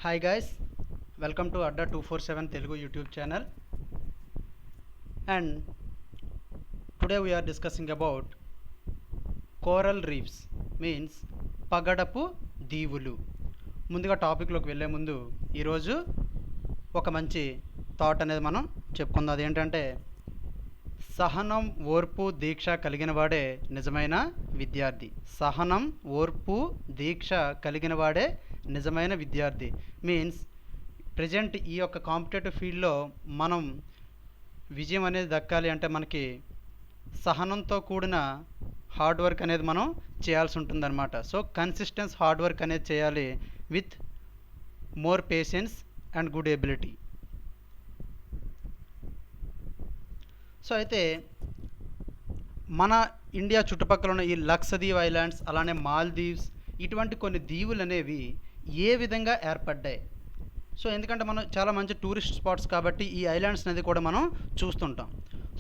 Hi guys, welcome to Adda 247 Telugu YouTube channel. And today we are discussing about coral reefs, means పగడపు దీవులు. ముందుగా టాపిక్లోకి వెళ్ళే ముందు ఈరోజు ఒక మంచి థాట్ అనేది మనం చెప్పుకుందాం. అదేంటంటే సహనం, ఓర్పు, దీక్ష కలిగిన వాడే నిజమైన విద్యార్థి. సహనం, ఓర్పు, దీక్ష కలిగిన వాడే నిజమైన విద్యార్థి. మీన్స్ ప్రజెంట్ ఈ యొక్క కాంపిటేటివ్ ఫీల్డ్లో మనం విజయం అనేది దక్కాలి అంటే మనకి సహనంతో కూడిన హార్డ్ వర్క్ అనేది మనం చేయాల్సి ఉంటుందన్నమాట. సో కన్సిస్టెన్స్ హార్డ్ వర్క్ అనేది చేయాలి with more patience and good ability. So అయితే మన ఇండియా చుట్టుపక్కల ఉన్న ఈ లక్షద్వీప్ ఐలాండ్స్, అలానే మాల్దీవ్స్, ఇటువంటి కొన్ని దీవులు అనేవి ఏ విధంగా ఏర్పడ్డాయి? సో ఎందుకంటే మనం చాలా మంచి టూరిస్ట్ స్పాట్స్ కాబట్టి ఈ ఐలాండ్స్ అనేది కూడా మనం చూస్తుంటాం.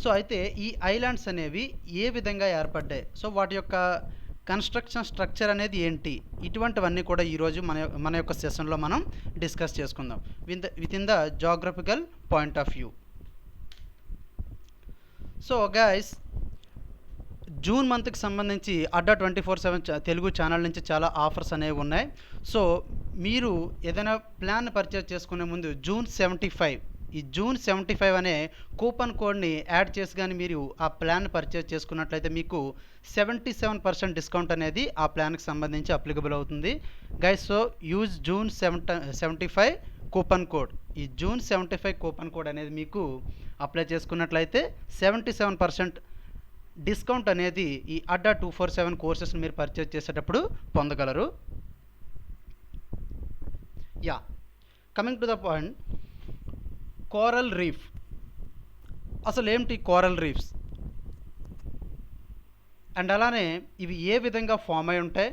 సో అయితే ఈ ఐలాండ్స్ అనేవి ఏ విధంగా ఏర్పడ్డాయి, సో వాటి యొక్క కన్స్ట్రక్షన్ స్ట్రక్చర్ అనేది ఏంటి, ఇటువంటివన్నీ కూడా ఈరోజు మన యొక్క సెషన్లో మనం డిస్కస్ చేసుకుందాం with in the geographical point of view. So guys, June మంత్కి సంబంధించి అడ్డా 24/7 తెలుగు ఛానల్ నుంచి చాలా ఆఫర్స్ అనేవి ఉన్నాయి. సో మీరు ఏదైనా ప్లాన్ పర్చేజ్ చేసుకునే ముందు జూన్ 75 అనే కూపన్ కోడ్ని యాడ్ చేసి కానీ మీరు ఆ ప్లాన్ పర్చేజ్ చేసుకున్నట్లయితే మీకు 77% డిస్కౌంట్ అనేది ఆ ప్లాన్కి సంబంధించి అప్లికబుల్ అవుతుంది guys. So use June 75 coupon code. ఈ జూన్ 75 కూపన్ కోడ్ అనేది మీకు అప్లై చేసుకున్నట్లయితే 77% డిస్కౌంట్ అనేది ఈ అడ్డా 247 కోర్సెస్ని మీరు పర్చేజ్ చేసేటప్పుడు పొందగలరు. Yeah, coming to the point, coral reef. అసలు ఏమిటి కోరల్ రీఫ్స్ అండ్ అలానే ఇవి ఏ విధంగా ఫామ్ అయి ఉంటాయి,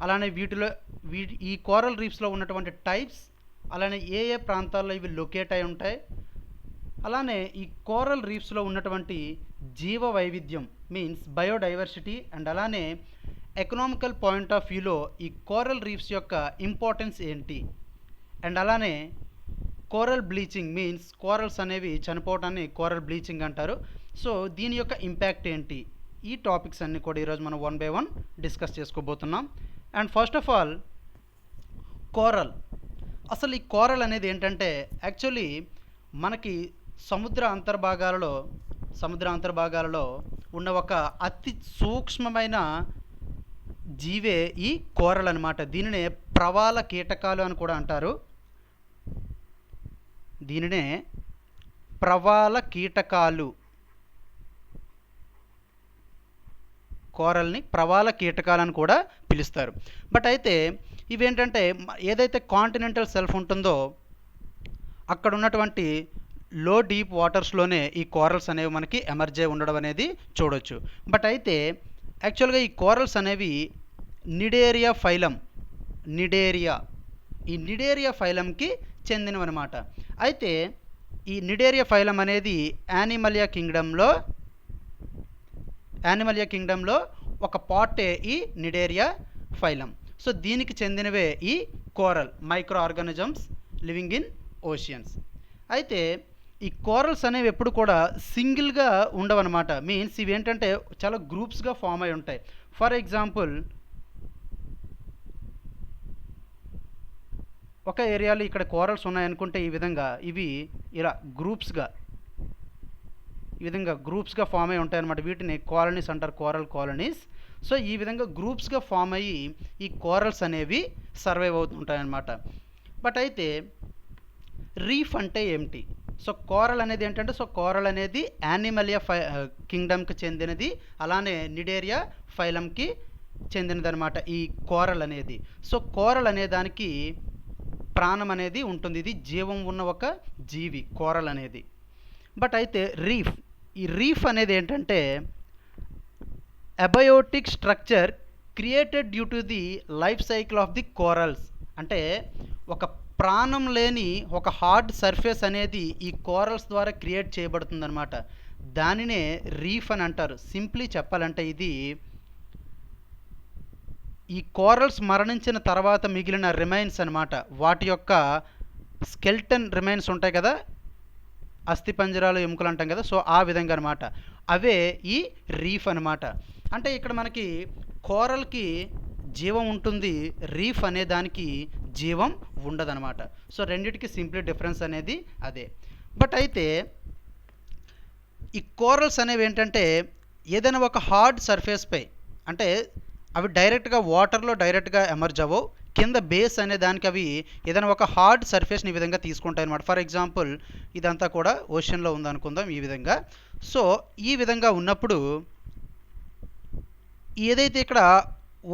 అలానే ఈ కోరల్ రీఫ్స్లో ఉన్నటువంటి టైప్స్, అలానే ఏ ప్రాంతాల్లో ఇవి లొకేట్ అయి ఉంటాయి, అలానే ఈ కోరల్ రీఫ్స్లో ఉన్నటువంటి జీవ వైవిధ్యం మీన్స్ బయోడైవర్సిటీ అండ్ అలానే ఎకనామికల్ పాయింట్ ఆఫ్ వ్యూలో ఈ కోరల్ రీఫ్స్ యొక్క ఇంపార్టెన్స్ ఏంటి, అండ్ అలానే కోరల్ బ్లీచింగ్ మీన్స్ కోరల్స్ అనేవి చనిపోవటాన్ని కోరల్ బ్లీచింగ్ అంటారు. సో దీని యొక్క ఇంపాక్ట్ ఏంటి, ఈ టాపిక్స్ అన్నీ కూడా ఈరోజు మనం 1 by 1 డిస్కస్ చేసుకోబోతున్నాం. And first of all coral. అసలు ఈ కోరల్ అనేది ఏంటంటే యాక్చువల్లీ మనకి సముద్ర అంతర్భాగాలలో ఉన్న ఒక అతి సూక్ష్మమైన జీవే ఈ కోరల్ అనమాట. దీనినే ప్రవాల కీటకాలు అని కూడా అంటారు. దీనినే ప్రవాల కీటకాలు, కోరల్ని ప్రవాల కీటకాలు అని కూడా పిలుస్తారు. బట్ అయితే ఇవేంటంటే ఏదైతే కాంటినెంటల్ సెల్ఫ్ ఉంటుందో అక్కడ ఉన్నటువంటి లో డీప్ వాటర్స్లోనే ఈ కోరల్స్ అనేవి మనకి ఎమర్జ్ అయి ఉండడం అనేది చూడొచ్చు. బట్ అయితే యాక్చువల్గా ఈ కోరల్స్ అనేవి నిడేరియా ఫైలంకి చెందినవన్నమాట. అయితే ఈ నిడేరియా ఫైలం అనేది యానిమలియా కింగ్డమ్లో ఒక పార్టే ఈ నిడేరియా ఫైలం. సో దీనికి చెందినవే ఈ coral micro organisms living in oceans. అయితే ఈ కోరల్స్ అనేవి ఎప్పుడు కూడా సింగిల్గా ఉండవన్నమాట. మీన్స్ ఇవి ఏంటంటే చాలా గ్రూప్స్గా ఫామ్ అయి ఉంటాయి. ఫర్ ఎగ్జాంపుల్, ఒక ఏరియాలో ఇక్కడ కోరల్స్ ఉన్నాయనుకుంటే ఇవి ఇలా గ్రూప్స్గా ఫామ్ అయి ఉంటాయి అన్నమాట. వీటిని కాలనీస్ అంటారు, కోరల్ కాలనీస్. సో ఈ విధంగా గ్రూప్స్గా ఫామ్ అయ్యి ఈ కోరల్స్ అనేవి సర్వైవ్ అవుతుంటాయన్నమాట. బట్ అయితే రీఫ్ అంటే ఏమిటి? సో కోరల్ అనేది ఏంటంటే, కోరల్ అనేది యానిమలియా కింగ్డమ్కి చెందినది, అలానే నిడేరియా ఫైలంకి చెందినది అనమాట ఈ కోరల్ అనేది. సో కోరల్ అనే దానికి ప్రాణం అనేది ఉంటుంది. ఇది జీవం ఉన్న ఒక జీవి కోరల్ అనేది. బట్ అయితే ఈ రీఫ్ అనేది ఏంటంటే abiotic structure created due to the life cycle of the corals. అంటే ఒక ప్రాణం లేని ఒక హార్డ్ సర్ఫేస్ అనేది ఈ కోరల్స్ ద్వారా క్రియేట్ చేయబడుతుందన్నమాట. దానినే రీఫ్ అని అంటారు. సింప్లీ చెప్పాలంటే ఇది ఈ కోరల్స్ మరణించిన తర్వాత మిగిలిన రిమైన్స్ అనమాట, వాటి యొక్క స్కెల్టన్ రిమైన్స్ ఉంటాయి కదా, అస్థిపంజరాలు ఎముకలు అంటాం కదా, సో ఆ విధంగా అనమాట, అవే ఈ రీఫ్ అనమాట. అంటే ఇక్కడ మనకి కోరల్కి జీవం ఉంటుంది, రీఫ్ అనే దానికి జీవం ఉండదన్నమాట. సో రెండిటికి సింప్లీ డిఫరెన్స్ అనేది అదే. బట్ అయితే ఈ కోరల్స్ అనేవి ఏంటంటే ఏదైనా ఒక హార్డ్ సర్ఫేస్ పై, అంటే అవి డైరెక్ట్గా వాటర్లో డైరెక్ట్గా ఎమర్జ్ అవ్వవు, కింద బేస్ అనే దానికి అవి ఏదైనా ఒక హార్డ్ సర్ఫేస్ని ఈ విధంగా తీసుకుంటాయి అనమాట. ఫర్ ఎగ్జాంపుల్ ఇదంతా కూడా ఓషన్లో ఉందనుకుందాం ఈ విధంగా. సో ఈ విధంగా ఉన్నప్పుడు ఏదైతే ఇక్కడ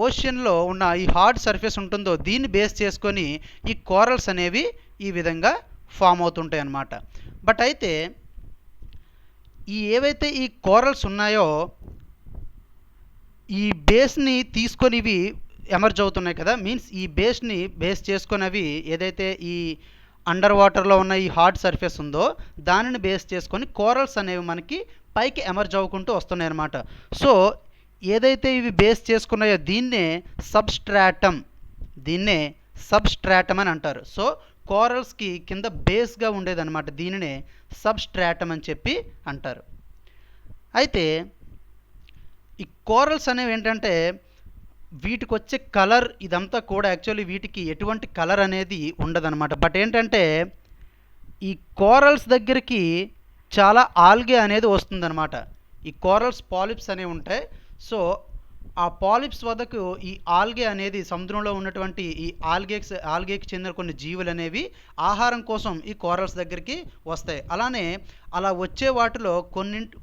ఓషన్లో ఉన్న ఈ హార్డ్ సర్ఫేస్ ఉంటుందో దీన్ని బేస్ చేసుకొని ఈ కోరల్స్ అనేవి ఈ విధంగా ఫామ్ అవుతుంటాయి అన్నమాట. బట్ అయితే ఏవైతే ఈ కోరల్స్ ఉన్నాయో ఈ బేస్ని తీసుకొని ఇవి ఎమర్జ్ అవుతున్నాయి కదా, మీన్స్ ఈ బేస్ని బేస్ చేసుకొని అవి ఏదైతే ఈ అండర్ వాటర్లో ఉన్న ఈ హార్డ్ సర్ఫేస్ ఉందో దానిని బేస్ చేసుకొని కోరల్స్ అనేవి మనకి పైకి ఎమర్జ్ అవ్వుకుంటూ వస్తున్నాయి అన్నమాట. సో ఏదైతే ఇవి బేస్ చేసుకున్నాయో దీన్నే సబ్స్ట్రాటమ్ అని అంటారు. సో కోరల్స్కి కింద బేస్గా ఉండేదన్నమాట, దీనినే సబ్స్ట్రాటమ్ అని చెప్పి అంటారు. అయితే ఈ కోరల్స్ అనేవి ఏంటంటే వీటికి వచ్చే కలర్ ఇదంతా కూడా యాక్చువల్లీ వీటికి ఎటువంటి కలర్ అనేది ఉండదన్నమాట. బట్ ఏంటంటే ఈ కోరల్స్ దగ్గరికి చాలా ఆల్గే అనేది వస్తుందన్నమాట. ఈ కోరల్స్ పాలిప్స్ అనేవి ఉంటాయి. సో ఆ పాలిప్స్ వద్దకు ఈ ఆల్గే అనేది సముద్రంలో ఉన్నటువంటి ఈ ఆల్గేకి చెందిన కొన్ని జీవులు అనేవి ఆహారం కోసం ఈ కోరల్స్ దగ్గరికి వస్తాయి. అలానే అలా వచ్చే వాటిలో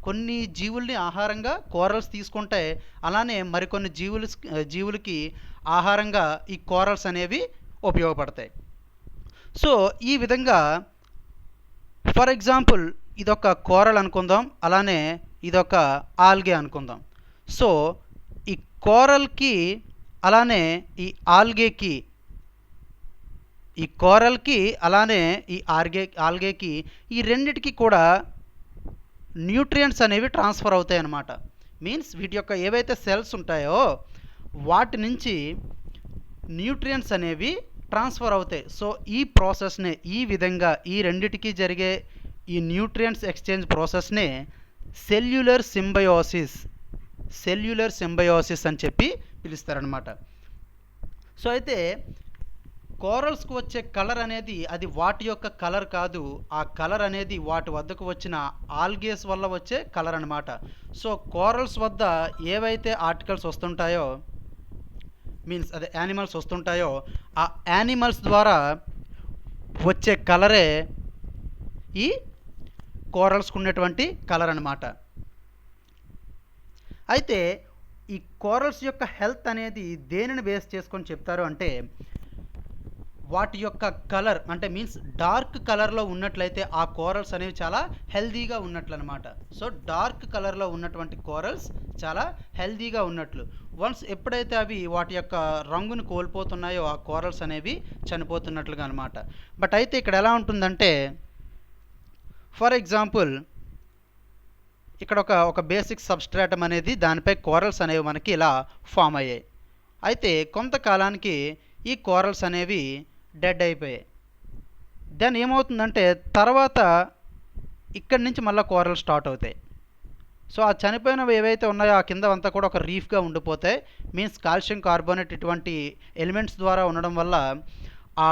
కొన్ని జీవుల్ని ఆహారంగా కోరల్స్ తీసుకుంటాయి. అలానే మరికొన్ని జీవులకి ఆహారంగా ఈ కోరల్స్ అనేవి ఉపయోగపడతాయి. సో ఈ విధంగా ఫర్ ఎగ్జాంపుల్ ఇదొక కోరల్ అనుకుందాం, అలానే ఇదొక ఆల్గే అనుకుందాం. సో ఈ కోరల్కి అలానే ఈ ఆల్గేకి, ఈ కోరల్కి అలానే ఈ ఆల్గేకి ఈ రెండిటికి కూడా న్యూట్రియంట్స్ అనేవి ట్రాన్స్ఫర్ అవుతాయి అన్నమాట. మీన్స్ వీటి యొక్క ఏవైతే సెల్స్ ఉంటాయో వాటి నుంచి న్యూట్రియంట్స్ అనేవి ట్రాన్స్ఫర్ అవుతాయి. సో ఈ ప్రాసెస్నే ఈ విధంగా ఈ రెండిటికి జరిగే ఈ న్యూట్రియంట్స్ ఎక్స్చేంజ్ ప్రాసెస్నే సెల్యులర్ సింబయోసిస్ అని చెప్పి పిలుస్తారనమాట. సో అయితే కోరల్స్కి వచ్చే కలర్ అనేది అది వాటి యొక్క కలర్ కాదు, ఆ కలర్ అనేది వాటి వద్దకు వచ్చిన ఆల్గేస్ వల్ల వచ్చే కలర్ అనమాట. సో కోరల్స్ వద్ద ఏవైతే ఆర్టికల్స్ వస్తుంటాయో, మీన్స్ అదే యానిమల్స్ వస్తుంటాయో, ఆ యానిమల్స్ ద్వారా వచ్చే కలరే ఈ కోరల్స్కి ఉన్నటువంటి కలర్ అనమాట. అయితే ఈ కోరల్స్ యొక్క హెల్త్ అనేది దేనిని బేస్ చేసుకొని చెప్తారు అంటే వాటి యొక్క కలర్, అంటే మీన్స్ డార్క్ కలర్లో ఉన్నట్లయితే ఆ కోరల్స్ అనేవి చాలా హెల్దీగా ఉన్నట్లు అనమాట. సో డార్క్ కలర్లో ఉన్నటువంటి కోరల్స్ చాలా హెల్దీగా ఉన్నట్లు. వన్స్ ఎప్పుడైతే అవి వాటి యొక్క రంగును కోల్పోతున్నాయో ఆ కోరల్స్ అనేవి చనిపోతున్నట్లుగా అనమాట. బట్ అయితే ఇక్కడ ఎలా ఉంటుందంటే ఫర్ ఎగ్జాంపుల్ ఇక్కడ ఒక బేసిక్ సబ్స్ట్రాటమ్ అనేది దానిపై కోరల్స్ అనేవి మనకి ఇలా ఫామ్ అయ్యాయి. అయితే కొంతకాలానికి ఈ కోరల్స్ అనేవి డెడ్ అయిపోయాయి. దెన్ ఏమవుతుందంటే తర్వాత ఇక్కడి నుంచి మళ్ళీ కోరల్ స్టార్ట్ అవుతాయి. సో ఆ చనిపోయినవి ఏవైతే ఉన్నాయో ఆ కింద అంతా కూడా ఒక రీఫ్గా ఉండిపోతాయి. మీన్స్ కాల్షియం కార్బోనేట్ ఇటువంటి ఎలిమెంట్స్ ద్వారా ఉండడం వల్ల ఆ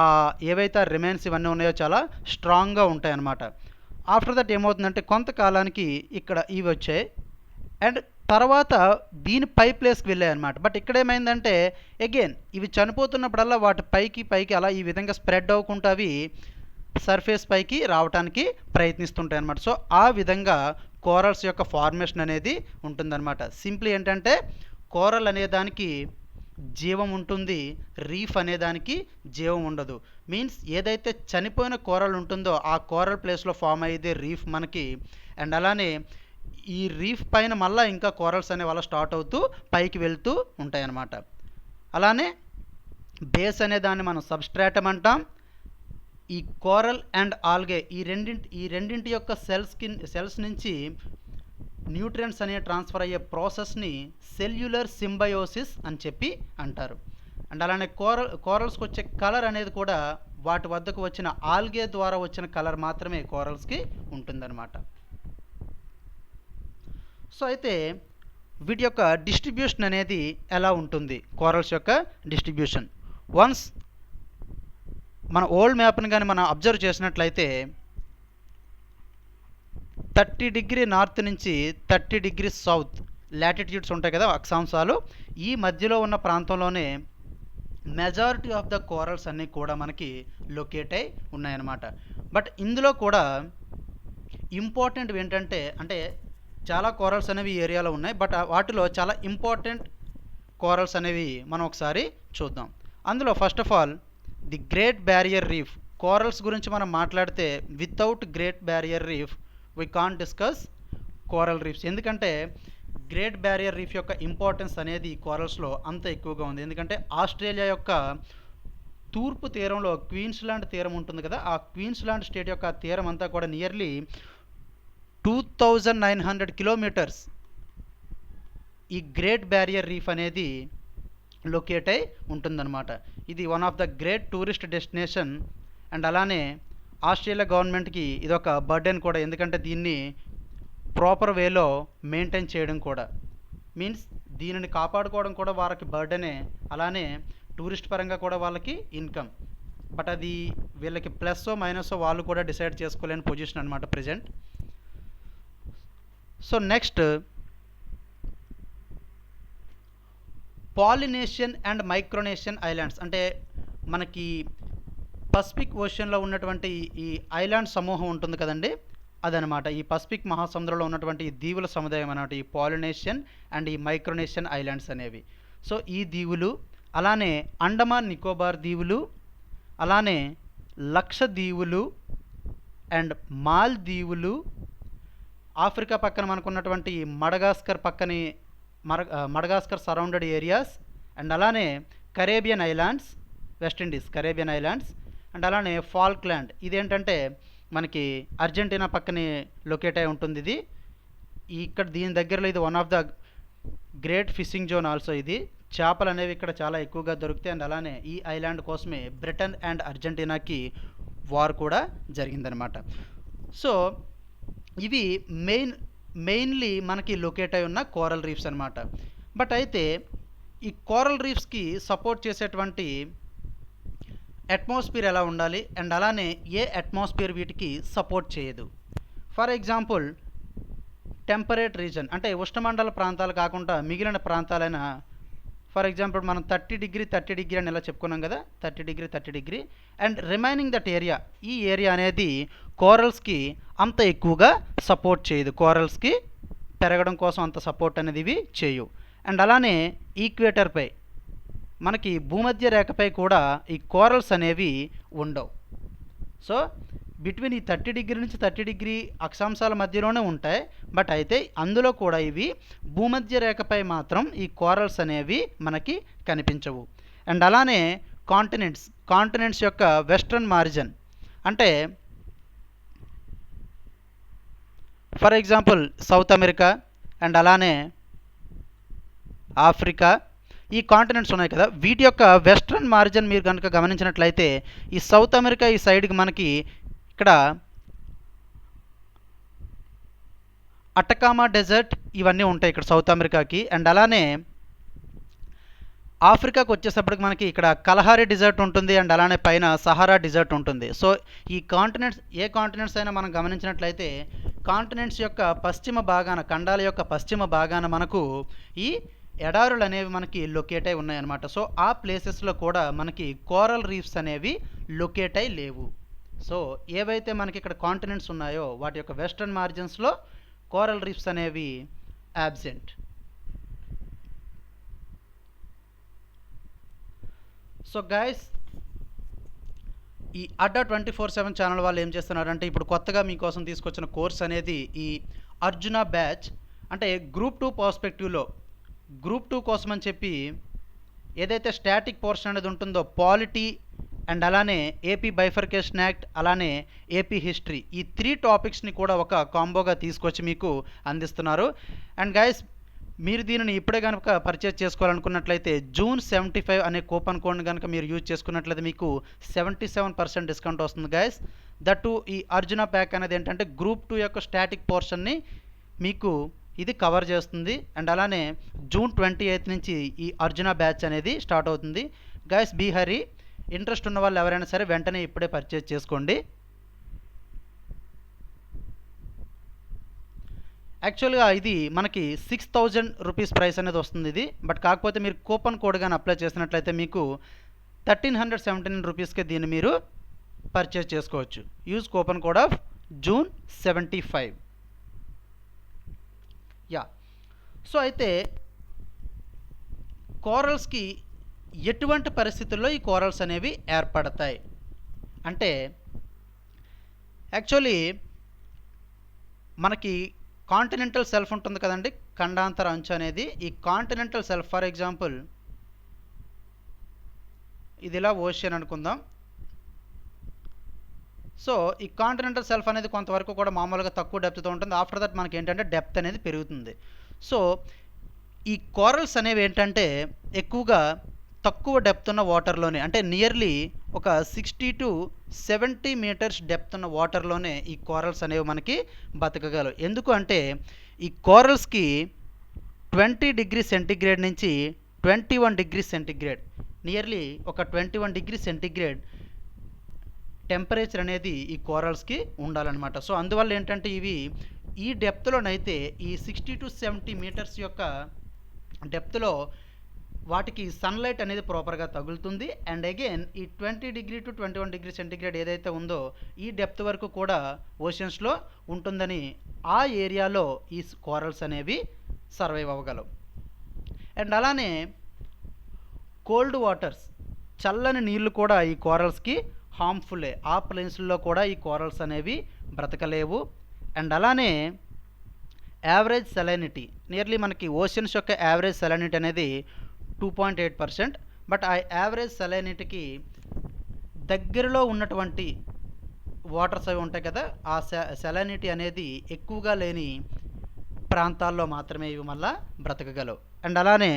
ఏవైతే రిమైన్స్ ఇవన్నీ ఉన్నాయో చాలా స్ట్రాంగ్గా ఉంటాయి అన్నమాట. ఆఫ్టర్ దట్ ఏమవుతుందంటే కొంతకాలానికి ఇక్కడ ఇవి వచ్చాయి అండ్ తర్వాత దీని పై ప్లేస్కి వెళ్ళాయి అనమాట. బట్ ఇక్కడ ఏమైందంటే అగైన్ ఇవి చనిపోతున్నప్పుడల్లా వాటి పైకి అలా ఈ విధంగా స్ప్రెడ్ అవ్వకుండా అవి సర్ఫేస్ పైకి రావడానికి ప్రయత్నిస్తుంటాయి అన్నమాట. సో ఆ విధంగా కోరల్స్ యొక్క ఫార్మేషన్ అనేది ఉంటుందన్నమాట. సింప్లీ ఏంటంటే కోరల్ అనే దానికి జీవం ఉంటుంది, రీఫ్ అనే దానికి జీవం ఉండదు. మీన్స్ ఏదైతే చనిపోయిన కోరల్ ఉంటుందో ఆ కోరల్ ప్లేస్లో ఫామ్ అయ్యేది రీఫ్ మనకి. అండ్ అలానే ఈ రీఫ్ పైన మళ్ళీ ఇంకా కోరల్స్ అనే వల్ల స్టార్ట్ అవుతూ పైకి వెళ్తూ ఉంటాయి అన్నమాట. అలానే బేస్ అనే దాన్ని మనం సబ్స్ట్రాటమ్ అంటాం. ఈ కోరల్ అండ్ ఆల్గే ఈ రెండింటి యొక్క సెల్స్ నుంచి న్యూట్రియంట్స్ అనే ట్రాన్స్ఫర్ అయ్యే ప్రాసెస్ని సెల్యులర్ సింబయోసిస్ అని చెప్పి అంటారు. అండ్ అలానే కోరల్స్కి వచ్చే కలర్ అనేది కూడా వాటి వద్దకు వచ్చిన ఆల్గే ద్వారా వచ్చిన కలర్ మాత్రమే కోరల్స్కి ఉంటుందన్నమాట. సో అయితే వీటి యొక్క డిస్ట్రిబ్యూషన్ అనేది ఎలా ఉంటుంది, కోరల్స్ యొక్క డిస్ట్రిబ్యూషన్. వన్స్ మన ఓల్డ్ మ్యాప్ని కానీ మనం అబ్జర్వ్ చేసినట్లయితే 30 డిగ్రీ నార్త్ నుంచి 30 డిగ్రీ సౌత్ లాటిట్యూడ్స్ ఉంటాయి కదా, అక్షాంశాలు. ఈ మధ్యలో ఉన్న ప్రాంతంలోనే మెజారిటీ ఆఫ్ ద కోరల్స్ అన్నీ కూడా మనకి లొకేట్ అయి ఉన్నాయన్నమాట. బట్ ఇందులో కూడా ఇంపార్టెంట్ ఏంటంటే, అంటే చాలా కోరల్స్ అనేవి ఈ ఏరియాలో ఉన్నాయి, బట్ వాటిలో చాలా ఇంపార్టెంట్ కోరల్స్ అనేవి మనం ఒకసారి చూద్దాం. అందులో first of all the great barrier reef. Corals గురించి మనం మాట్లాడితే without great barrier reef we can't discuss coral reefs. ఎందుకంటే గ్రేట్ బ్యారియర్ రీఫ్ యొక్క ఇంపార్టెన్స్ అనేది కోరల్స్లో అంత ఎక్కువగా ఉంది. ఎందుకంటే ఆస్ట్రేలియా యొక్క తూర్పు తీరంలో క్వీన్స్లాండ్ తీరం ఉంటుంది కదా, ఆ క్వీన్స్లాండ్ స్టేట్ యొక్క తీరం అంతా కూడా నియర్లీ 2900 కిలోమీటర్స్ ఈ గ్రేట్ బ్యారియర్ రీఫ్ అనేది లొకేట్ అయి ఉంటుందన్నమాట. ఇది one of the great tourist destination. And అలానే ఆస్ట్రేలియా గవర్నమెంట్కి ఇదొక బర్డెన్ కూడా, ఎందుకంటే దీన్ని ప్రాపర్ వేలో మెయింటైన్ చేయడం కూడా మీన్స్ దీనిని కాపాడుకోవడం కూడా వారికి బర్డెనే, అలానే టూరిస్ట్ పరంగా కూడా వాళ్ళకి ఇన్కమ్. బట్ అది వీళ్ళకి ప్లస్ మైనస్ వాళ్ళు కూడా డిసైడ్ చేసుకోలేని పొజిషన్ అనమాట present. So next Polynesian and Micronesian islands. అంటే మనకి పసిఫిక్ ఓషన్లో ఉన్నటువంటి ఈ ఐలాండ్ సమూహం ఉంటుంది కదండి, అదనమాట. ఈ పసిఫిక్ మహాసముద్రంలో ఉన్నటువంటి ఈ దీవుల సముదాయం అన్నమాట ఈ పాలినేషియన్ అండ్ ఈ మైక్రోనేషియన్ ఐలాండ్స్ అనేవి. సో ఈ దీవులు, అలానే అండమాన్ నికోబార్ దీవులు, అలానే లక్షద్వీపులు అండ్ మాల్ దీవులు, ఆఫ్రికా పక్కన మనకున్నటువంటి మడగాస్కర్ పక్కని మడగాస్కర్ సరౌండెడ్ ఏరియాస్, అండ్ అలానే Caribbean islands, West Indies Caribbean islands, and అలానే ఫాల్క్లాండ్. ఇదేంటంటే మనకి అర్జెంటీనా పక్కనే లొకేట్ అయి ఉంటుంది. ఇది ఇక్కడ దీని దగ్గరలో ఇది one of the great fishing zone also. ఇది చేపలు అనేవి ఇక్కడ చాలా ఎక్కువగా దొరుకుతాయి. అండ్ అలానే ఈ ఐలాండ్ కోసమే బ్రిటన్ అండ్ అర్జెంటీనాకి వార్ కూడా జరిగిందనమాట. సో ఇవి మెయిన్లీ మనకి లొకేట్ అయి ఉన్న కోరల్ రీఫ్స్ అనమాట. బట్ అయితే ఈ కోరల్ రీఫ్స్కి సపోర్ట్ చేసేటువంటి అట్మాస్ఫియర్ ఎలా ఉండాలి, అండ్ అలానే ఏ అట్మాస్ఫియర్ వీటికి సపోర్ట్ చేయదు. ఫర్ ఎగ్జాంపుల్ టెంపరేట్ రీజన్, అంటే ఉష్ణమండల ప్రాంతాలు కాకుండా మిగిలిన ప్రాంతాలైన, ఫర్ ఎగ్జాంపుల్ మనం 30 డిగ్రీ అని ఇలా చెప్పుకున్నాం కదా, 30 degree and remaining that area, ఈ ఏరియా అనేది కోరల్స్కి అంత ఎక్కువగా సపోర్ట్ చేయదు. కోరల్స్కి పెరగడం కోసం అంత సపోర్ట్ అనేది ఇవి చేయు. అండ్ అలానే ఈక్వేటర్పై మనకి భూమధ్య రేఖపై కూడా ఈ కోరల్స్ అనేవి ఉండవు. సో బిట్వీన్ ఈ 30 డిగ్రీ నుంచి 30 డిగ్రీ అక్షాంశాల మధ్యలోనే ఉంటాయి. బట్ అయితే అందులో కూడా ఇవి భూమధ్య రేఖపై మాత్రం ఈ కోరల్స్ అనేవి మనకి కనిపించవు. అండ్ అలానే కాంటినెంట్స్ యొక్క వెస్ట్రన్ మార్జిన్, అంటే for example south America and అలానే ఆఫ్రికా, ఈ కాంటినెంట్స్ ఉన్నాయి కదా, వీటి యొక్క వెస్ట్రన్ మార్జిన్ మీరు కనుక గమనించినట్లయితే ఈ సౌత్ అమెరికా ఈ సైడ్కి మనకి ఇక్కడ అటకామా డెజర్ట్ ఇవన్నీ ఉంటాయి ఇక్కడ సౌత్ అమెరికాకి. అండ్ అలానే ఆఫ్రికాకు వచ్చేటప్పటికి మనకి ఇక్కడ కలహారీ డిజర్ట్ ఉంటుంది, అండ్ అలానే పైన సహారా డిజర్ట్ ఉంటుంది. సో ఈ కాంటినెంట్స్, ఏ కాంటినెంట్స్ అయినా మనం గమనించినట్లయితే కాంటినెంట్స్ యొక్క పశ్చిమ భాగాన, ఖండాల యొక్క పశ్చిమ భాగాన మనకు ఈ ఎడారులు అనేవి మనకి లొకేట్ అయి ఉన్నాయన్నమాట. సో ఆ ప్లేసెస్లో కూడా మనకి కోరల్ రీఫ్స్ అనేవి లొకేట్ అయి లేవు. సో ఏవైతే మనకి ఇక్కడ కాంటినెంట్స్ ఉన్నాయో వాటి యొక్క వెస్ట్రన్ మార్జిన్స్లో కోరల్ రీఫ్స్ అనేవి యాబ్సెంట్. సో గైస్, ఈ అడ్డా 24/7 ఛానల్ వాళ్ళు ఏం చేస్తున్నారంటే ఇప్పుడు కొత్తగా మీకోసం తీసుకొచ్చిన కోర్స్ అనేది ఈ అర్జున బ్యాచ్, అంటే గ్రూప్ 2 పర్స్పెక్టివ్లో గ్రూప్ 2 కోసం అని చెప్పి ఏదైతే స్టాటిక్ పోర్షన్ అనేది ఉంటుందో పాలిటీ అండ్ అలానే ఏపీ బైఫర్కేషన్ యాక్ట్, అలానే ఏపీ హిస్టరీ, ఈ 3 టాపిక్స్ని కూడా ఒక కాంబోగా తీసుకొచ్చి మీకు అందిస్తున్నారు. అండ్ గైస్, మీరు దీనిని ఇప్పుడే కనుక పర్చేజ్ చేసుకోవాలనుకున్నట్లయితే జూన్ 75 అనే కూపన్ కోడ్ని కనుక మీరు యూజ్ చేసుకున్నట్లయితే మీకు 77% డిస్కౌంట్ వస్తుంది గైస్. దట్టు ఈ అర్జున ప్యాక్ అనేది ఏంటంటే గ్రూప్ 2 యొక్క స్టాటిక్ పోర్షన్ని మీకు ఇది కవర్ చేస్తుంది. అండ్ అలానే జూన్ 28 నుంచి ఈ అర్జున బ్యాచ్ అనేది స్టార్ట్ అవుతుంది. గైస్ బీ హరీ, ఇంట్రెస్ట్ ఉన్న వాళ్ళు ఎవరైనా సరే వెంటనే ఇప్పుడే పర్చేజ్ చేసుకోండి. యాక్చువల్గా ఇది మనకి 6000 రూపీస్ ప్రైస్ అనేది వస్తుంది ఇది. బట్ కాకపోతే మీరు కూపన్ కోడ్ కానీ అప్లై చేసినట్లయితే మీకు 1379 రూపీస్కే దీన్ని మీరు పర్చేజ్ చేసుకోవచ్చు. Use coupon code of June 75. Yeah, so అయితే కోరల్స్కి ఎటువంటి పరిస్థితుల్లో ఈ కోరల్స్ అనేవి ఏర్పడతాయి అంటే, యాక్చువల్లీ మనకి కాంటినెంటల్ సెల్ఫ్ ఉంటుంది కదండి, ఖండాంతర అంచు అనేది. ఈ కాంటినెంటల్ సెల్ఫ్, ఫర్ ఎగ్జాంపుల్ ఇది ఇలా ఓషియన్ అనుకుందాం. సో ఈ కాంటినెంటల్ సెల్ఫ్ అనేది కొంతవరకు కూడా మామూలుగా తక్కువ డెప్త్తో ఉంటుంది. ఆఫ్టర్ దట్ మనకి ఏంటంటే డెప్త్ అనేది పెరుగుతుంది. సో ఈ కోరల్స్ అనేవి ఏంటంటే ఎక్కువగా తక్కువ డెప్త్ ఉన్న వాటర్లోనే, అంటే నియర్లీ ఒక 60 to 70 మీటర్స్ డెప్త్ ఉన్న వాటర్లోనే ఈ కోరల్స్ అనేవి మనకి బతకగలవు. ఎందుకు అంటే ఈ కోరల్స్కి 20 డిగ్రీ సెంటిగ్రేడ్ నుంచి 21 డిగ్రీ సెంటిగ్రేడ్, నియర్లీ ఒక 21 డిగ్రీ సెంటిగ్రేడ్ టెంపరేచర్ అనేది ఈ కోరల్స్కి ఉండాలన్నమాట. సో అందువల్ల ఏంటంటే ఇవి ఈ డెప్త్లోనైతే ఈ 60 to 70 మీటర్స్ యొక్క డెప్త్లో వాటికి సన్లైట్ అనేది ప్రాపర్గా తగులుతుంది. అండ్ అగైన్ ఈ 20 డిగ్రీ టు 21 డిగ్రీ సెంటిగ్రేడ్ ఏదైతే ఉందో ఈ డెప్త్ వరకు కూడా ఓషన్స్లో ఉంటుందని ఆ ఏరియాలో ఈ కోరల్స్ అనేవి సర్వైవ్ అవ్వగలవు. అండ్ అలానే కోల్డ్ వాటర్స్, చల్లని నీళ్లు కూడా ఈ కోరల్స్కి హార్మ్ఫుల్లే. ఆ ప్లేన్స్లో కూడా ఈ కోరల్స్ అనేవి బ్రతకలేవు. అండ్ అలానే యావరేజ్ సెలైనిటీ, నియర్లీ మనకి ఓషన్స్ యొక్క యావరేజ్ సెలైనిటీ అనేది 2.8%. బట్ ఆ యావరేజ్ సెలైనిటీకి దగ్గరలో ఉన్నటువంటి వాటర్స్ అవి ఉంటాయి కదా, ఆ సెలైనిటీ అనేది ఎక్కువగా లేని ప్రాంతాల్లో మాత్రమే ఇవి మళ్ళా బ్రతకగలవు. అండ్ అలానే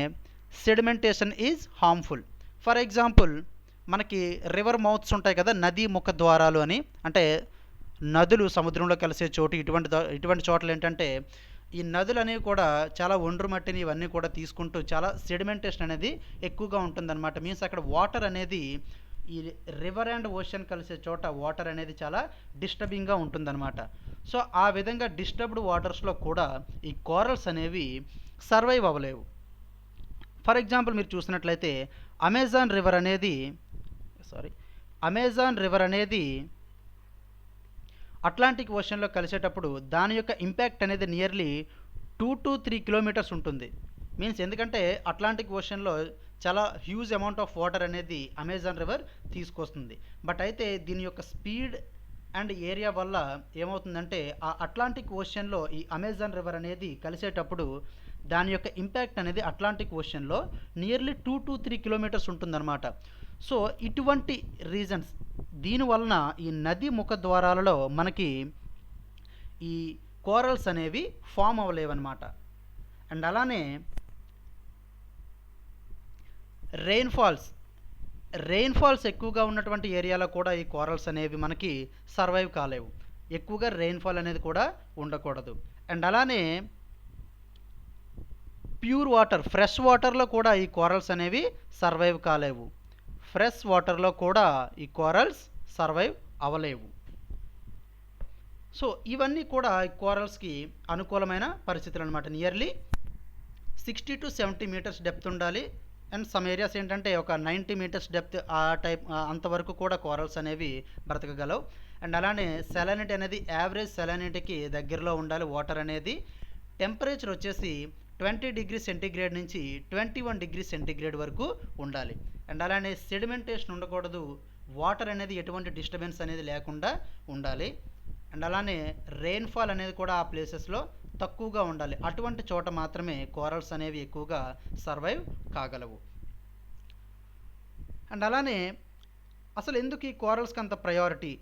sedimentation is harmful. For example మనకి రివర్ మౌత్స్ ఉంటాయి కదా, నదీ ముఖ ద్వారాలు అని, అంటే నదులు సముద్రంలో కలిసే చోటు. ఇటువంటి చోట్ల ఏంటంటే ఈ నదులు అనేవి కూడా చాలా ఒండ్రు మట్టిని ఇవన్నీ కూడా తీసుకుంటూ చాలా సెడిమెంటేషన్ అనేది ఎక్కువగా ఉంటుందన్నమాట. మీన్స్ అక్కడ వాటర్ అనేది ఈ రివర్ అండ్ ఓషన్ కలిసే చోట వాటర్ అనేది చాలా డిస్టర్బింగ్గా ఉంటుందన్నమాట. సో ఆ విధంగా డిస్టర్బ్డ్ వాటర్స్లో కూడా ఈ కోరల్స్ అనేవి సర్వైవ్ అవ్వలేవు. ఫర్ ఎగ్జాంపుల్ మీరు చూసినట్లయితే అమెజాన్ రివర్ అనేది అట్లాంటిక్ ఓషన్లో కలిసేటప్పుడు దాని యొక్క ఇంపాక్ట్ అనేది నియర్లీ 2 to 3 కిలోమీటర్స్ ఉంటుంది. మీన్స్ ఎందుకంటే అట్లాంటిక్ ఓషన్లో చాలా హ్యూజ్ అమౌంట్ ఆఫ్ వాటర్ అనేది అమెజాన్ రివర్ తీసుకొస్తుంది. బట్ అయితే దీని యొక్క స్పీడ్ అండ్ ఏరియా వల్ల ఏమవుతుందంటే ఆ అట్లాంటిక్ ఓషన్లో ఈ అమెజాన్ రివర్ అనేది కలిసేటప్పుడు దాని యొక్క ఇంపాక్ట్ అనేది అట్లాంటిక్ ఓషన్లో నియర్లీ 2 to 3 కిలోమీటర్స్ ఉంటుందన్నమాట. సో ఇటువంటి రీజన్స్ దీనివలన ఈ నది ముఖ ద్వారాలలో మనకి ఈ కోరల్స్ అనేవి ఫామ్ అవ్వలేవన్నమాట. అండ్ అలానే రెయిన్ఫాల్స్ ఎక్కువగా ఉన్నటువంటి ఏరియాలో కూడా ఈ కోరల్స్ అనేవి మనకి సర్వైవ్ కాలేవు. ఎక్కువగా రెయిన్ఫాల్ అనేది కూడా ఉండకూడదు. అండ్ అలానే ప్యూర్ వాటర్, ఫ్రెష్ వాటర్లో కూడా ఈ కోరల్స్ అనేవి సర్వైవ్ కాలేవు. ఫ్రెష్ వాటర్లో కూడా ఈ కోరల్స్ సర్వైవ్ అవ్వలేవు. సో ఇవన్నీ కూడా ఈ కోరల్స్కి అనుకూలమైన పరిస్థితులు అనమాట. నియర్లీ 60 to 70 మీటర్స్ డెప్త్ ఉండాలి. అండ్ సమ్ ఏరియాస్ ఏంటంటే ఒక 90 మీటర్స్ డెప్త్ ఆ టైప్ అంతవరకు కూడా కోరల్స్ అనేవి బ్రతకగలవు. అండ్ అలానే సెలైనిటీ అనేది యావరేజ్ సెలైనిటీకి దగ్గరలో ఉండాలి వాటర్ అనేది. టెంపరేచర్ వచ్చేసి 20 డిగ్రీ సెంటిగ్రేడ్ నుంచి 21 డిగ్రీ సెంటిగ్రేడ్ వరకు ఉండాలి. అండ్ అలానే సెడిమెంటేషన్ ఉండకూడదు. వాటర్ అనేది ఎటువంటి డిస్టర్బెన్స్ అనేది లేకుండా ఉండాలి. అండ్ అలానే రెయిన్ఫాల్ అనేది కూడా ఆ ప్లేసెస్లో తక్కువగా ఉండాలి. అటువంటి చోట మాత్రమే కోరల్స్ అనేవి ఎక్కువగా సర్వైవ్ కాగలవు. అండ్ అలానే అసలు ఎందుకు ఈ కోరల్స్కి అంత ప్రయారిటీ,